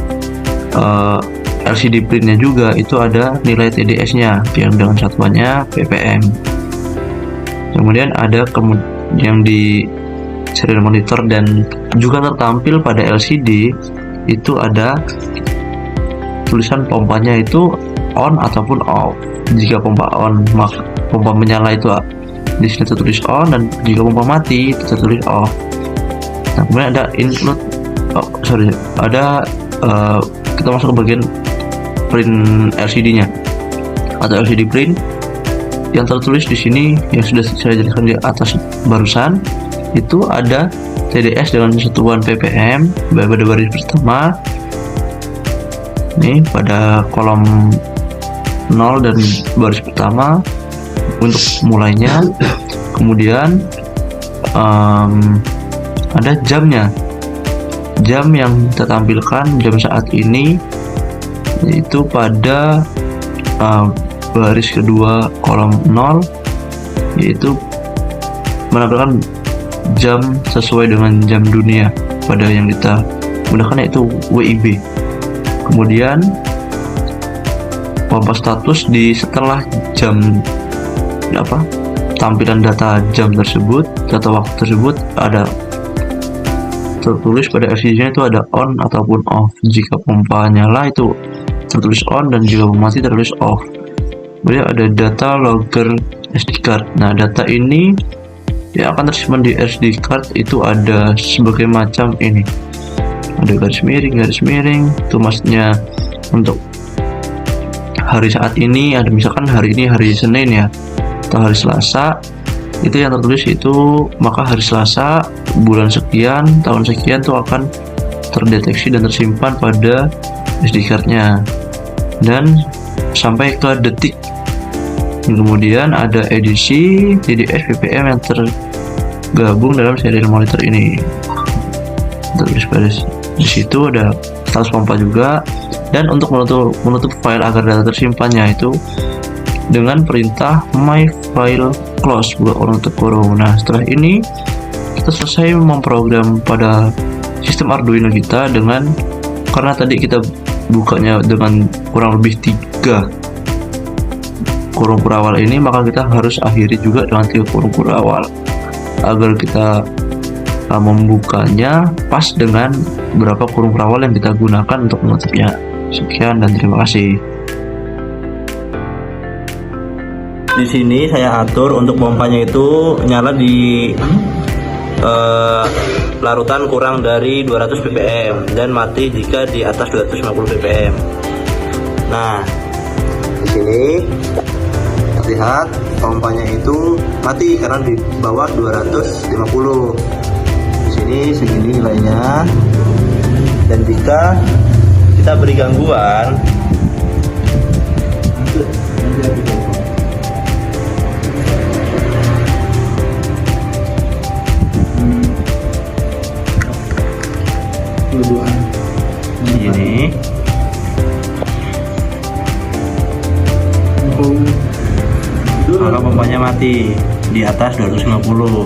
LCD printnya juga itu ada nilai TDS-nya yang dengan satuannya ppm. Kemudian ada yang di serial monitor dan juga tertampil pada LCD itu ada tulisan pompanya itu on ataupun off. Jika pompa on, maka pompa menyala itu di sini tertulis on, dan jika pompa mati itu tertulis off. Nah, kemudian ada include kita masuk ke bagian print LCD-nya atau LCD print. Yang tertulis di sini yang sudah saya jelaskan di atas barusan itu ada TDS dengan satuan ppm pada baris pertama. Ini pada kolom 0 dan baris pertama untuk mulainya. Kemudian ada jamnya. Jam yang kita tampilkan jam saat ini yaitu pada baris kedua kolom 0, yaitu menampilkan jam sesuai dengan jam dunia pada yang kita gunakan, yaitu WIB. Kemudian pompa status di setelah jam tampilan data jam tersebut, data waktu tersebut ada tertulis pada FCC-nya itu ada on ataupun off. Jika pompa nyala itu tertulis on, dan jika mati tertulis off. Kemudian ada data logger SD card. Nah, data ini yang akan tersimpan di SD card itu ada sebagai macam ini. Ada garis miring, itu maksudnya untuk hari saat ini. Ada misalkan hari ini hari Senin ya, atau hari Selasa, itu yang tertulis itu, maka hari Selasa bulan sekian tahun sekian itu akan terdeteksi dan tersimpan pada SD card-nya, dan sampai ke detik. Dan kemudian ada edisi TDS PPM yang tergabung dalam serial monitor ini. Tertulis pada di situ ada status pompa juga, dan untuk menutup file agar data tersimpannya itu dengan perintah my file close buka kurung. Nah, setelah ini kita selesai memprogram pada sistem Arduino kita dengan, karena tadi kita bukanya dengan kurang lebih 3 kurung kurawal ini, maka kita harus akhiri juga dengan 3 kurung kurawal agar kita membukanya pas dengan berapa kurung kurawal yang kita gunakan untuk menutupnya. Sekian dan terima kasih. Di sini saya atur untuk pompanya itu nyala di larutan kurang dari 200 ppm dan mati jika di atas 250 ppm. Nah, di sini terlihat pompanya itu mati karena di bawah 250. Di sini segini nilainya. Dan jika kita beri gangguan, ini maka pompanya mati di atas 250.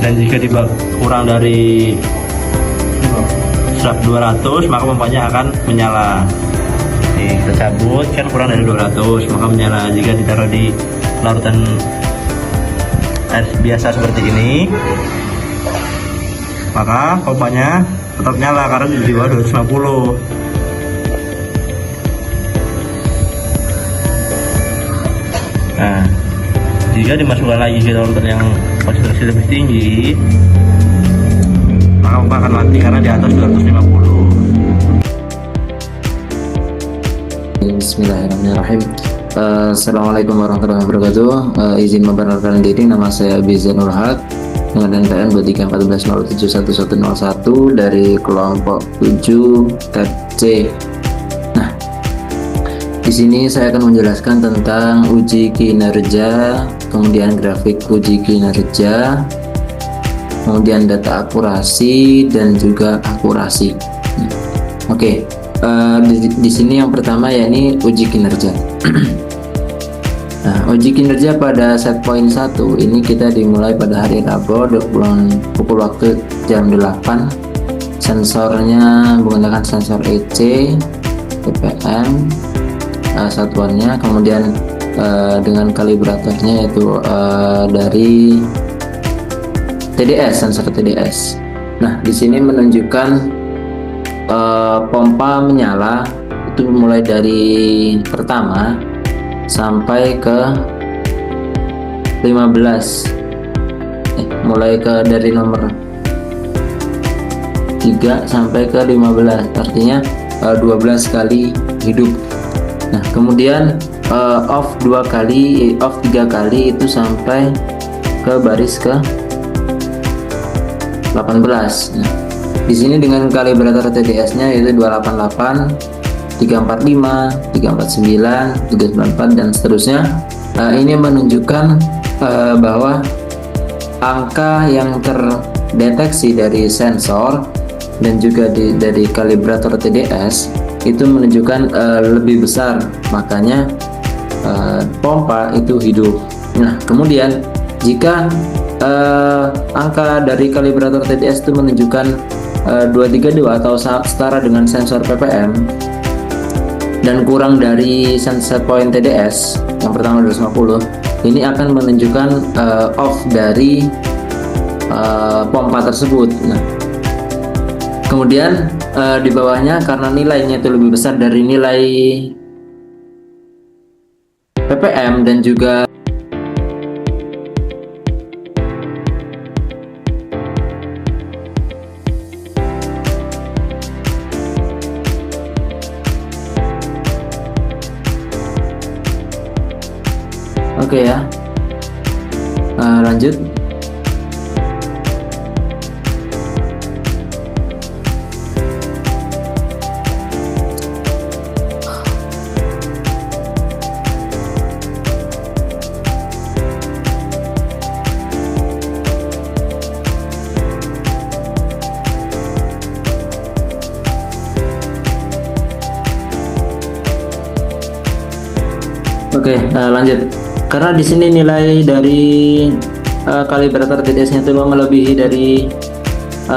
Dan jika kurang dari 200 maka pompanya akan menyala. Nih, kita cabut, kan kurang dari 200 maka menyala. Jika ditaruh di larutan air biasa seperti ini, maka pompanya tetap nyala karena di bawah 250. Nah, jika dimasukkan lagi ke larutan yang konsentrasi lebih tinggi, maka pompa akan mati karena di atas 250. Bismillahirrahmanirrahim. Assalamualaikum warahmatullahi wabarakatuh. Izin memperkenalkan diri, nama saya Bizanul Haq dengan NPM 2314071101 dari kelompok 7 tab C. Nah, di sini saya akan menjelaskan tentang uji kinerja, kemudian grafik uji kinerja, kemudian data akurasi dan juga akurasi. Oke. Di sini yang pertama yakni uji kinerja. Nah, uji kinerja pada set point 1 ini kita dimulai pada hari Rabu pukul waktu jam 8. Sensornya menggunakan sensor EC, ppm satuannya, kemudian dengan kalibratornya yaitu dari TDS, sensor TDS. Nah, di sini menunjukkan pompa menyala itu mulai dari pertama sampai ke 15, mulai dari nomor 3 sampai ke 15, artinya 12 kali hidup. Nah, kemudian off 3 kali itu sampai ke baris ke 18. Nah, di sini dengan kalibrator TDS-nya yaitu 288 345, 349, 394 dan seterusnya. Ini menunjukkan bahwa angka yang terdeteksi dari sensor dan juga dari kalibrator TDS itu menunjukkan lebih besar, makanya pompa itu hidup. Nah, kemudian jika angka dari kalibrator TDS itu menunjukkan 232 atau setara dengan sensor ppm dan kurang dari set point TDS yang pertama 250, ini akan menunjukkan off dari pompa tersebut. Nah, kemudian di bawahnya karena nilainya itu lebih besar dari nilai ppm dan juga oke ya, lanjut. Oke, lanjut. Karena di sini nilai dari kalibrator TDS-nya itu melebihi dari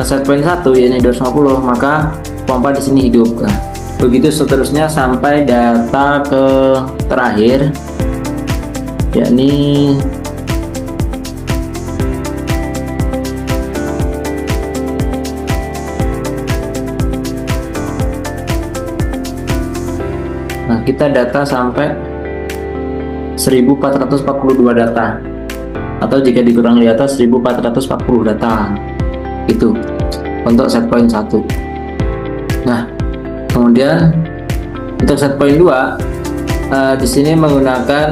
set point 1 yaitu 250, maka pompa di sini hidup. Nah, begitu seterusnya sampai data ke terakhir, yakni kita data sampai 1442 data, atau jika dikurangi di atas 1440 data itu untuk set point 1. Nah, kemudian untuk set point 2 di sini menggunakan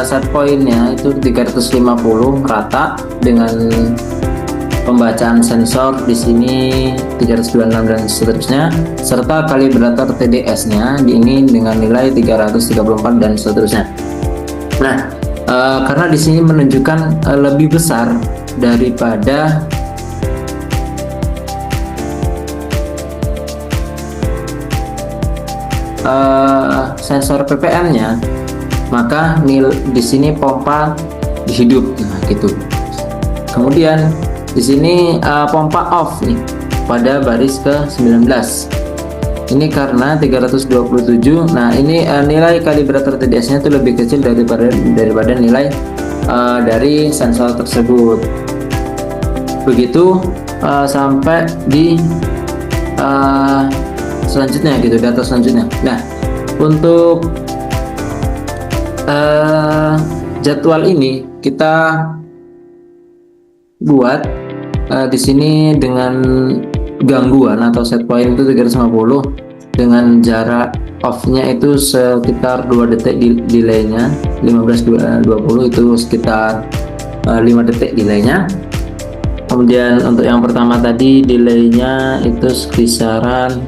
set pointnya itu 350 rata dengan pembacaan sensor di sini 326 dan seterusnya, serta kalibrator TDS-nya ini dengan nilai 334 dan seterusnya. Nah, karena di sini menunjukkan lebih besar daripada sensor ppm-nya, maka di sini pompa hidup. Nah, gitu. Kemudian di sini pompa off nih pada baris ke-19. Ini karena 327. Nah, ini nilai kalibrator TDS-nya itu lebih kecil daripada nilai dari sensor tersebut. Begitu sampai di selanjutnya gitu, data selanjutnya. Nah, untuk jadwal ini kita buat di sini dengan gangguan atau set point itu 350 dengan jarak off-nya itu sekitar 2 detik delay-nya, 15-20 itu sekitar 5 detik delay-nya. Kemudian untuk yang pertama tadi delay-nya itu sekisaran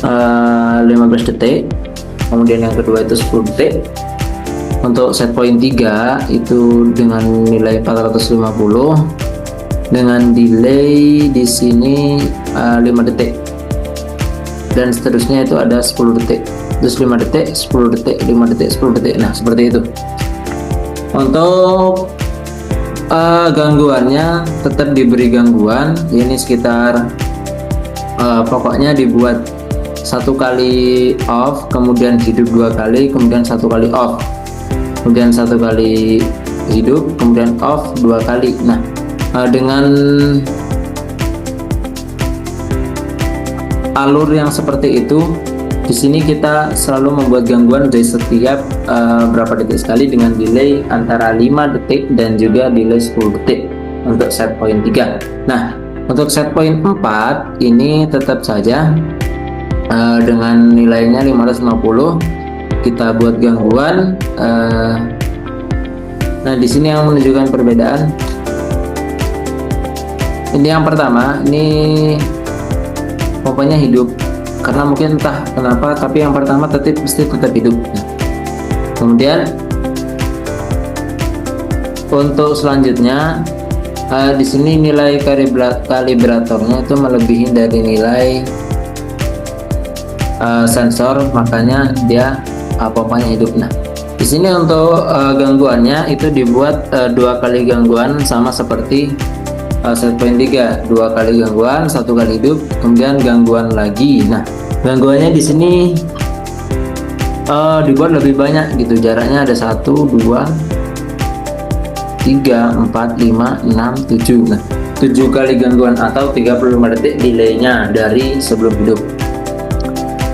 15 detik. Kemudian yang kedua itu 10 detik. Untuk set point 3 itu dengan nilai 450 dengan delay di sini 5 detik dan seterusnya itu ada 10 detik, terus 5 detik, 10 detik, 5 detik, 10 detik. Nah, seperti itu. Untuk gangguannya tetap diberi gangguan, ini sekitar pokoknya dibuat 1 kali off, kemudian hidup 2 kali, kemudian 1 kali off, kemudian 1 kali hidup, kemudian off 2 kali. Nah, dengan alur yang seperti itu, di sini kita selalu membuat gangguan dari setiap berapa detik sekali dengan delay antara 5 detik dan juga delay 10 detik untuk set point 3. Nah, untuk set point 4 ini tetap saja dengan nilainya 550 kita buat gangguan. Nah, di sini yang menunjukkan perbedaan. Ini yang pertama, ini pompanya hidup karena mungkin entah kenapa, tapi yang pertama mesti tetap hidup. Nah, kemudian untuk selanjutnya di sini nilai kalibratornya itu melebihi dari nilai sensor, makanya dia pompanya hidup. Nah, di sini untuk gangguannya itu dibuat 2 kali gangguan, sama seperti set point 3, 2 kali gangguan, 1 kali hidup, kemudian gangguan lagi. Nah, gangguannya di sini dibuat lebih banyak gitu, jaraknya ada 1, 2, 3, 4, 5, 6, 7. Nah, 7 kali gangguan atau 35 detik delaynya dari sebelum hidup.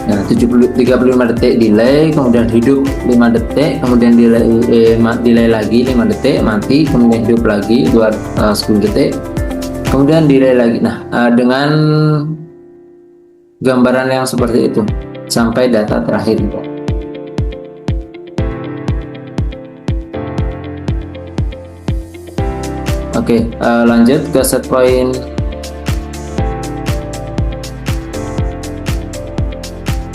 Nah, 35 detik delay, kemudian hidup 5 detik, kemudian delay lagi 5 detik, mati, kemudian hidup lagi 10 detik, kemudian delay lagi. Nah, dengan gambaran yang seperti itu sampai data terakhir. Oke, lanjut ke set point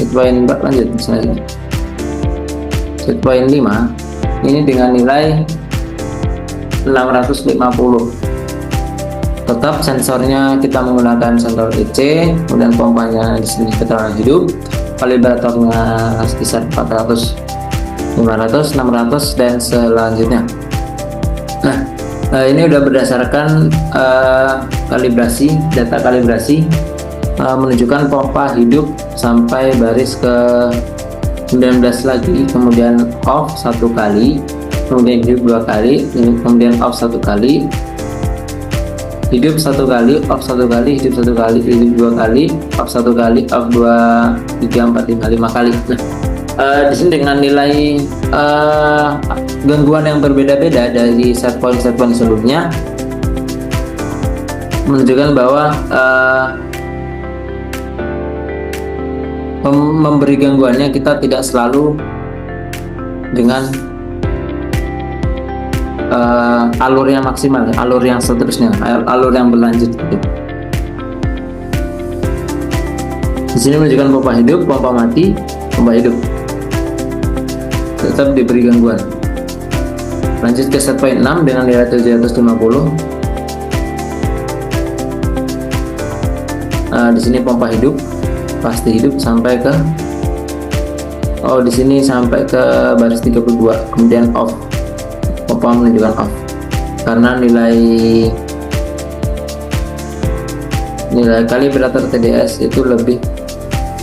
lanjut misalnya set point 5 ini dengan nilai 650. Tetap sensornya kita menggunakan sensor EC, kemudian pompanya di sini keterangan hidup, kalibratornya sekitar 400, 500, 600 dan selanjutnya. Nah, ini udah berdasarkan data kalibrasi menunjukkan pompa hidup sampai baris ke 19 lagi, kemudian off 1 kali, kemudian hidup 2 kali, kemudian off 1 kali, hidup 1 kali, off 1 kali, hidup 1 kali, hidup 2 kali, off 1 kali, off 2, 3, 4, 5 kali. Nah, di sini dengan nilai gangguan yang berbeda-beda dari set point sebelumnya menunjukkan bahwa memberi gangguannya kita tidak selalu dengan alur yang maksimal, alur yang seterusnya, alur yang berlanjut gitu. Di sini menunjukkan pompa hidup, pompa mati, pompa hidup, tetap diberi gangguan. Lanjut ke set point 6 dengan nilai 750. Di sini pompa hidup, pasti hidup sampai ke di sini sampai ke baris 32, kemudian off, pompa menunjukkan off karena nilai kalibrator TDS itu lebih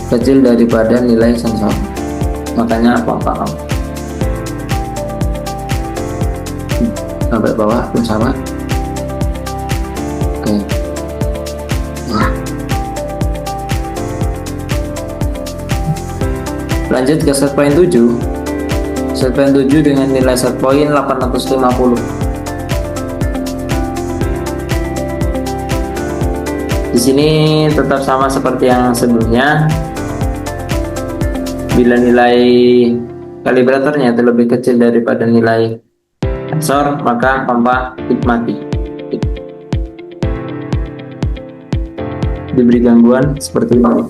kecil daripada nilai sensor, makanya pompa off. Sampai bawah pun sama. Oke. Lanjut ke set point 7. Set point 7 dengan nilai set point 850. Di sini tetap sama seperti yang sebelumnya. Bila nilai kalibratornya itu lebih kecil daripada nilai sensor, maka pompa mati. Diberi gangguan seperti ini.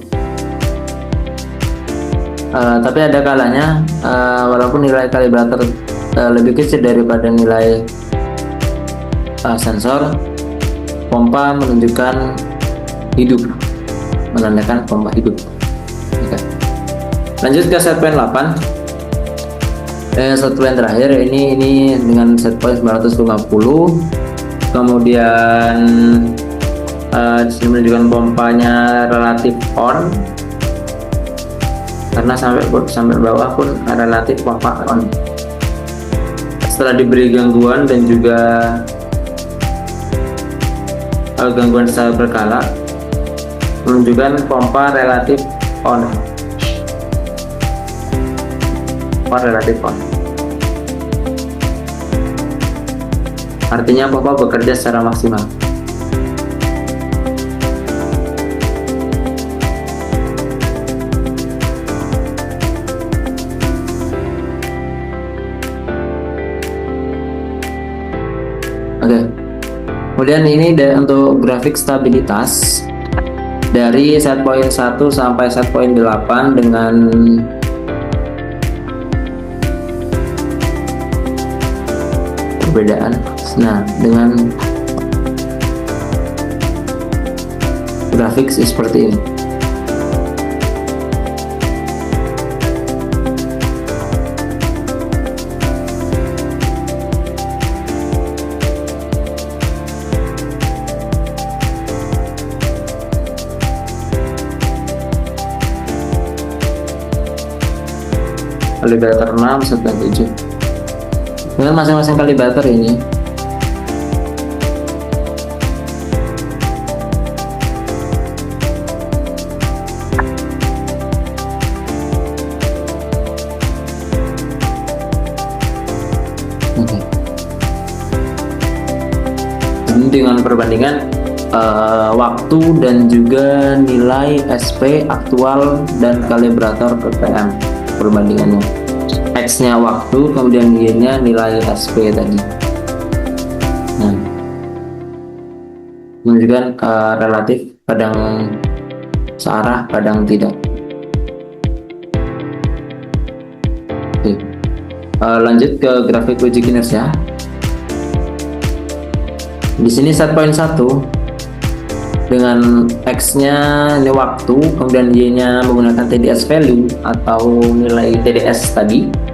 Tapi ada kalanya walaupun nilai kalibrator lebih kecil daripada nilai sensor, pompa menunjukkan hidup, menandakan pompa hidup. Oke. Lanjut ke set point 8. Set point terakhir ini dengan set point 950. Kemudian di sini menunjukkan pompanya relatif on, karena sampai bawah pun relatif pompa on. Setelah diberi gangguan dan juga gangguan secara berkala, menunjukkan pompa relatif on. Pompa relatif on. Artinya pompa bekerja secara maksimal. Oke. Kemudian ini untuk grafik stabilitas dari set point 1 sampai set point 8 dengan perbedaan. Nah, dengan grafik seperti ini. Kalibrator 6 set point 7 dengan masing-masing kalibrator ini. Oke. Ini dengan perbandingan waktu dan juga nilai SP aktual dan kalibrator ppm perbandingannya. X-nya waktu, kemudian Y-nya nilai SP tadi. Nah, menunjukkan relatif, kadang searah, kadang tidak. Oke. Lanjut ke grafik uji kinerja. Di sini set point 1 dengan X-nya ini waktu, kemudian Y-nya menggunakan TDS value atau nilai TDS tadi.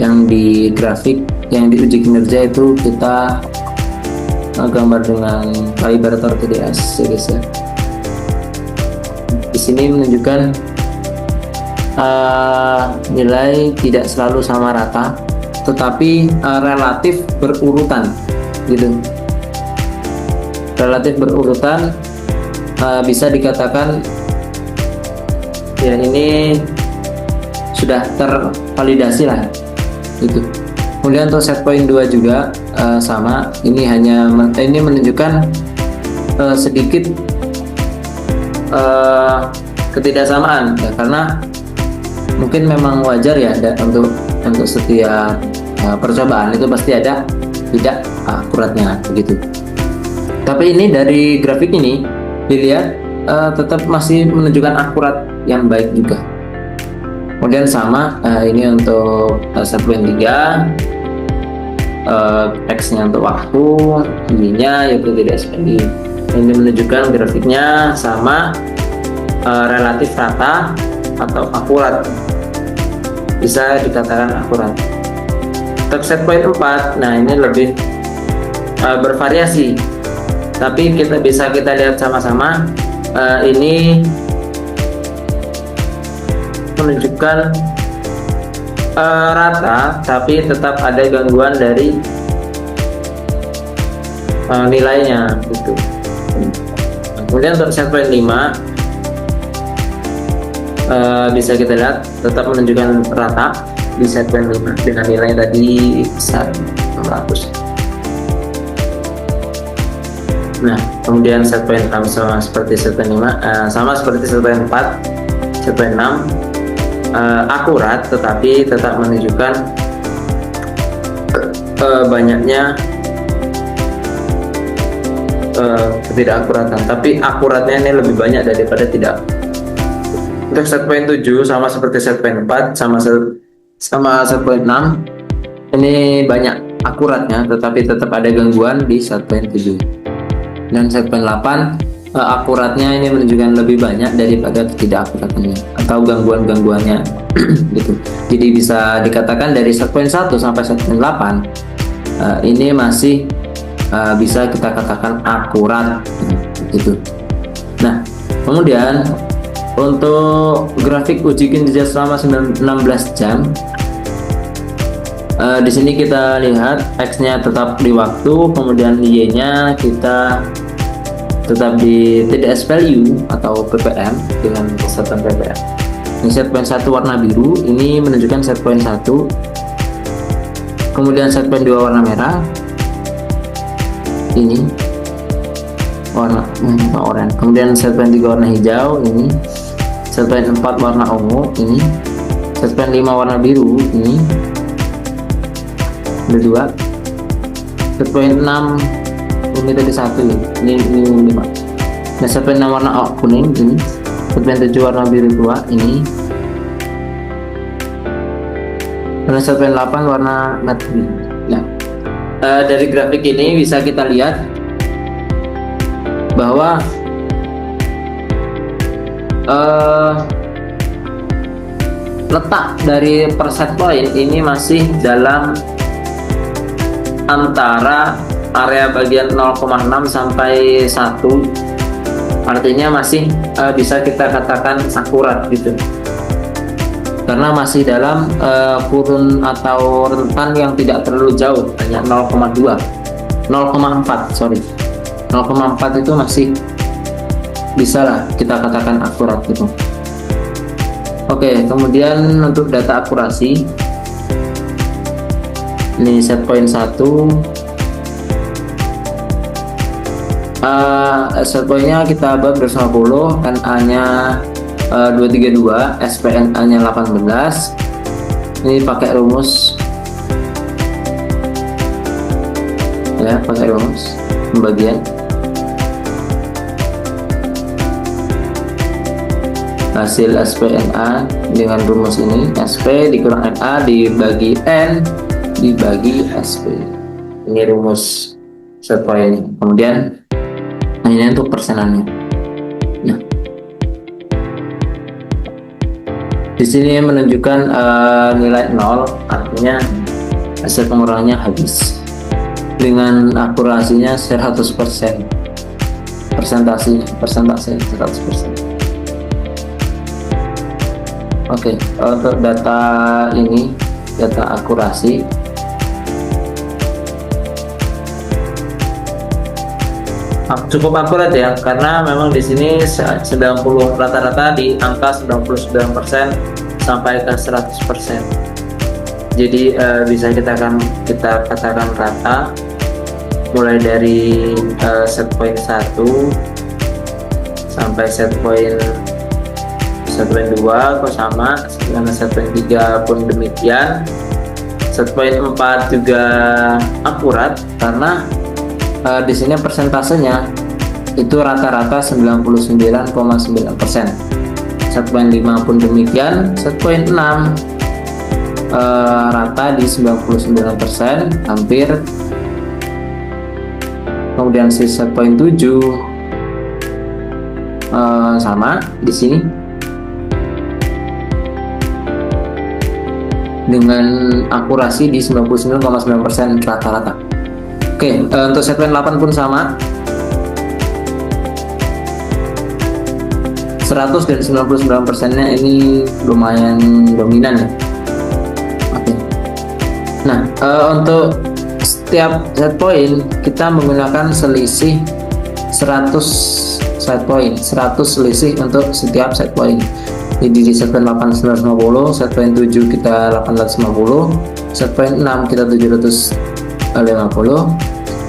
Yang di grafik yang diuji kinerja itu kita gambar dengan kalibrator TDS ya guys ya. Di sini menunjukkan nilai tidak selalu sama rata, tetapi relatif berurutan gitu. Relatif berurutan, bisa dikatakan ya ini sudah tervalidasi lah itu. Kemudian untuk set point 2 juga sama, ini hanya ini menunjukkan sedikit ketidaksamaan ya, karena mungkin memang wajar ya untuk setiap percobaan itu pasti ada tidak akuratnya begitu. Tapi ini dari grafik ini dilihat tetap masih menunjukkan akurat yang baik juga. Kemudian sama ini untuk set point 3, X-nya untuk waktu, Y-nya yaitu TDS value. Ini menunjukkan grafiknya sama, relatif rata atau akurat, bisa dikatakan akurat. Untuk set point 4, nah ini lebih bervariasi, tapi kita lihat sama-sama. Ini menunjukkan rata, tapi tetap ada gangguan dari nilainya gitu. Kemudian untuk set point 5 bisa kita lihat tetap menunjukkan rata di set point 5 dengan nilai tadi besar 600. Nah, kemudian set point 6 sama seperti set point 5, sama seperti set point 4, set point 6 akurat, tetapi tetap menunjukkan banyaknya ketidakakuratan, tapi akuratnya ini lebih banyak daripada tidak. Untuk set point 7 sama seperti set point 4 sama set point 6, ini banyak akuratnya, tetapi tetap ada gangguan di set point 7. Dan set point 8 akuratnya ini menunjukkan lebih banyak daripada ketidakakuratannya atau gangguan-gangguannya gitu. Jadi bisa dikatakan dari set point 1 sampai set point 8 ini masih bisa kita katakan akurat gitu. Nah, kemudian untuk grafik uji kinerja selama 16 jam, di sini kita lihat X-nya tetap di waktu, kemudian Y-nya kita tetap di TDS value atau ppm dengan kesatuan ppm. Ini set point 1 warna biru, ini menunjukkan set point 1. Kemudian set point 2 warna merah, ini warna oranye. Kemudian set point 3 warna hijau, ini set point 4 warna ungu, ini set point 5 warna biru, ini ada 2. Set point 6 ini tadi 1 ini 5. Nah, set point yang warna kuning ini, set point 7 warna biru tua ini, dan set point 8 warna matte green. Nah, dari grafik ini bisa kita lihat bahwa letak dari per set point ini masih dalam antara area bagian 0,6 sampai 1, artinya masih bisa kita katakan akurat gitu, karena masih dalam kurun atau rentan yang tidak terlalu jauh, hanya 0,4 sorry, 0,4 itu masih bisa lah kita katakan akurat gitu. Oke, kemudian untuk data akurasi ini set point 1, set pointnya kita buat 250, NA nya 232, SPNA nya 18. Ini pakai rumus ya, pakai rumus pembagian. Hasil SPNA dengan rumus ini, SP dikurang NA dibagi N dibagi SP. Ini rumus set point. Kemudian ini untuk persenannya. Nah, di sini menunjukkan nilai 0, artinya hasil pengurangannya habis. Dengan akurasinya 100%. Persentase 100%. Oke, untuk data ini, data akurasi, cukup akurat ya, karena memang di sini 90 rata-rata di angka 99% sampai ke 100%. Jadi bisa kita katakan rata, mulai dari set point 1 sampai set point 2 kok sama, karena set point 3 pun demikian. Set point 4 juga akurat karena di sini persentasenya itu rata-rata 99,9%. Set point 5 pun demikian. Set point 6 rata di 99%, hampir. Kemudian set point 7 sama di sini dengan akurasi di 99,9% rata-rata. Oke, untuk set point 8 pun sama, 100 dan 99%-nya ini lumayan dominan ya. Oke. Nah, untuk setiap set point kita menggunakan selisih 100 set point, 100 selisih untuk setiap set point. Jadi di set point 8 950, set point 7 kita 850, set point 6 kita 750,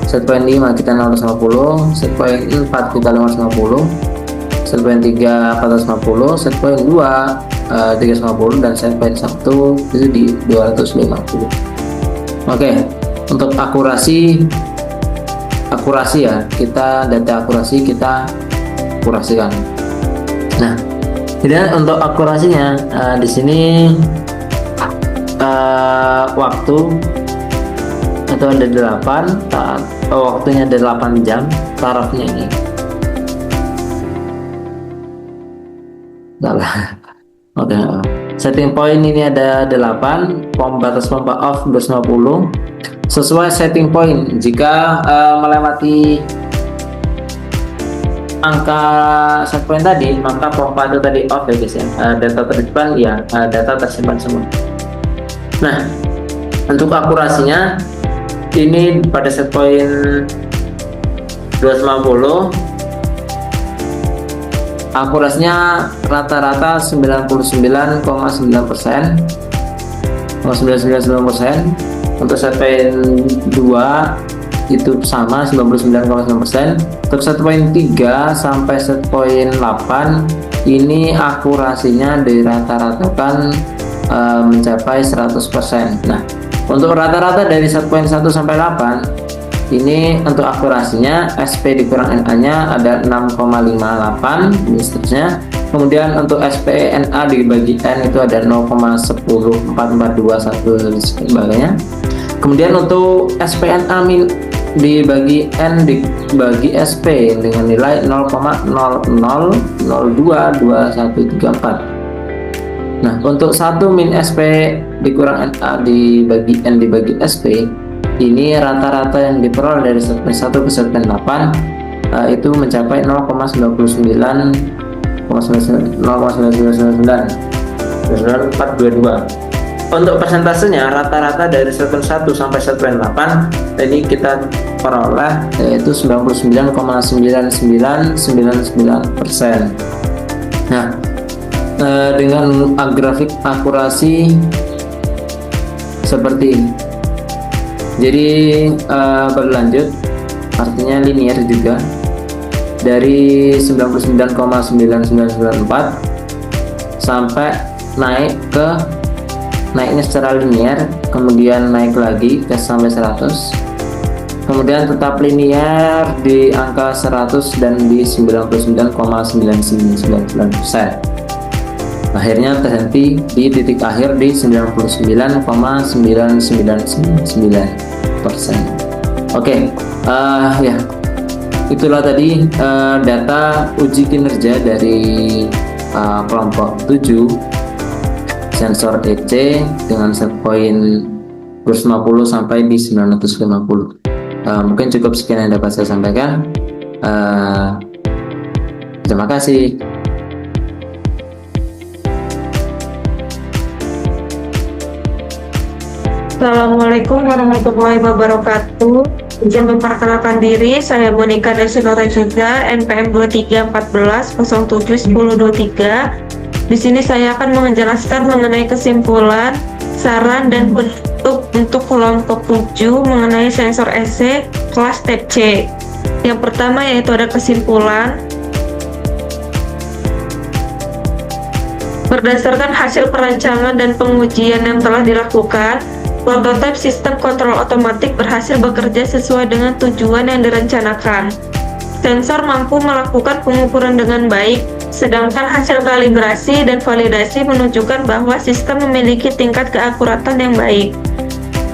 set point 5 kita 650, set point 4 kita 550, set point 3 450, set point 2 350, dan set point 1 itu di 250. Oke, untuk akurasi ya, kita data akurasi kita akurasikan. Nah, jadi untuk akurasinya di sini waktu itu ada 8, waktunya ada 8 jam, tarafnya ini. Salah. Oke. Setting point ini ada 8, batas pompa off 250. Sesuai setting point, jika melewati angka set point tadi, maka pompa itu tadi off ya guys ya. Data tersimpan ya, data tersimpan semua. Nah, untuk akurasinya ini pada set point 250 akurasinya rata-rata 99,9%, 99,9%. Untuk set point 2 itu sama 99,9%. Untuk set point 3 sampai set point 8 ini akurasinya dirata-ratakan mencapai 100%. Nah, untuk rata-rata dari set point 1 sampai 8 Ini untuk akurasinya SP dikurang NA-nya ada 6,58 dan seterusnya. Kemudian untuk SP NA dibagi N itu ada 0,10442 sebagainya. Kemudian untuk SP NA dibagi N dibagi SP dengan nilai 0,00022134. Nah, untuk 1 min SP dikurang NA dibagi N dibagi SP, ini rata-rata yang diperoleh dari segmen 1 ke segmen 8 itu mencapai 0,999. Untuk persentasenya rata-rata dari segmen 1 sampai segmen 8 ini kita peroleh yaitu 99,9999%. Nah, dengan grafik akurasi seperti ini. Jadi berlanjut, artinya linear juga dari 99,9994 sampai naiknya secara linear, kemudian naik lagi ke sampai 100, kemudian tetap linear di angka 100 dan di 99,9999%. Akhirnya terhenti di titik akhir di 99,9999%. Oke, ya itulah tadi data uji kinerja dari kelompok 7 sensor EC dengan set point 150 sampai di 950. Mungkin cukup sekian yang dapat saya sampaikan. Terima kasih. Assalamualaikum warahmatullahi wabarakatuh. Izin memperkenalkan diri, saya Monika Desinora juga, NPM 2314071023. Di sini saya akan menjelaskan mengenai kesimpulan, saran, dan penutup untuk kelompok 7 mengenai sensor EC kelas tab C. Yang pertama yaitu ada kesimpulan. Berdasarkan hasil perancangan dan pengujian yang telah dilakukan, prototipe sistem kontrol otomatik berhasil bekerja sesuai dengan tujuan yang direncanakan. Sensor mampu melakukan pengukuran dengan baik, sedangkan hasil kalibrasi dan validasi menunjukkan bahwa sistem memiliki tingkat keakuratan yang baik.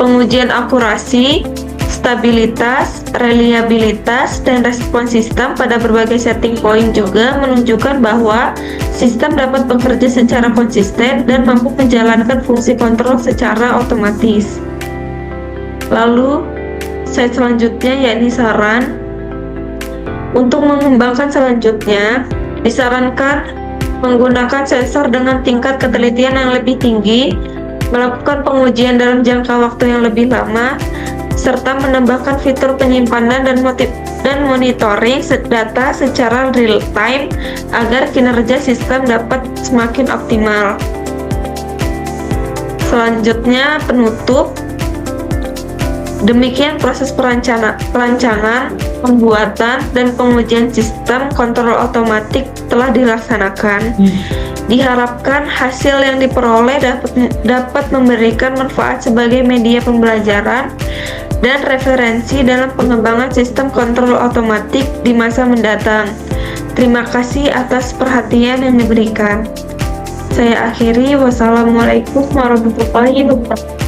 Pengujian akurasi, stabilitas, reliabilitas, dan respon sistem pada berbagai setting point juga menunjukkan bahwa sistem dapat bekerja secara konsisten dan mampu menjalankan fungsi kontrol secara otomatis. Lalu, slide selanjutnya yakni saran. Untuk mengembangkan selanjutnya, disarankan menggunakan sensor dengan tingkat ketelitian yang lebih tinggi, melakukan pengujian dalam jangka waktu yang lebih lama, serta menambahkan fitur penyimpanan dan monitoring data secara real time agar kinerja sistem dapat semakin optimal. Selanjutnya penutup. Demikian proses perancangan, pembuatan, dan pengujian sistem kontrol otomatik telah dilaksanakan. Diharapkan hasil yang diperoleh dapat memberikan manfaat sebagai media pembelajaran dan referensi dalam pengembangan sistem kontrol otomatik di masa mendatang. Terima kasih atas perhatian yang diberikan. Saya akhiri. Wassalamualaikum warahmatullahi wabarakatuh.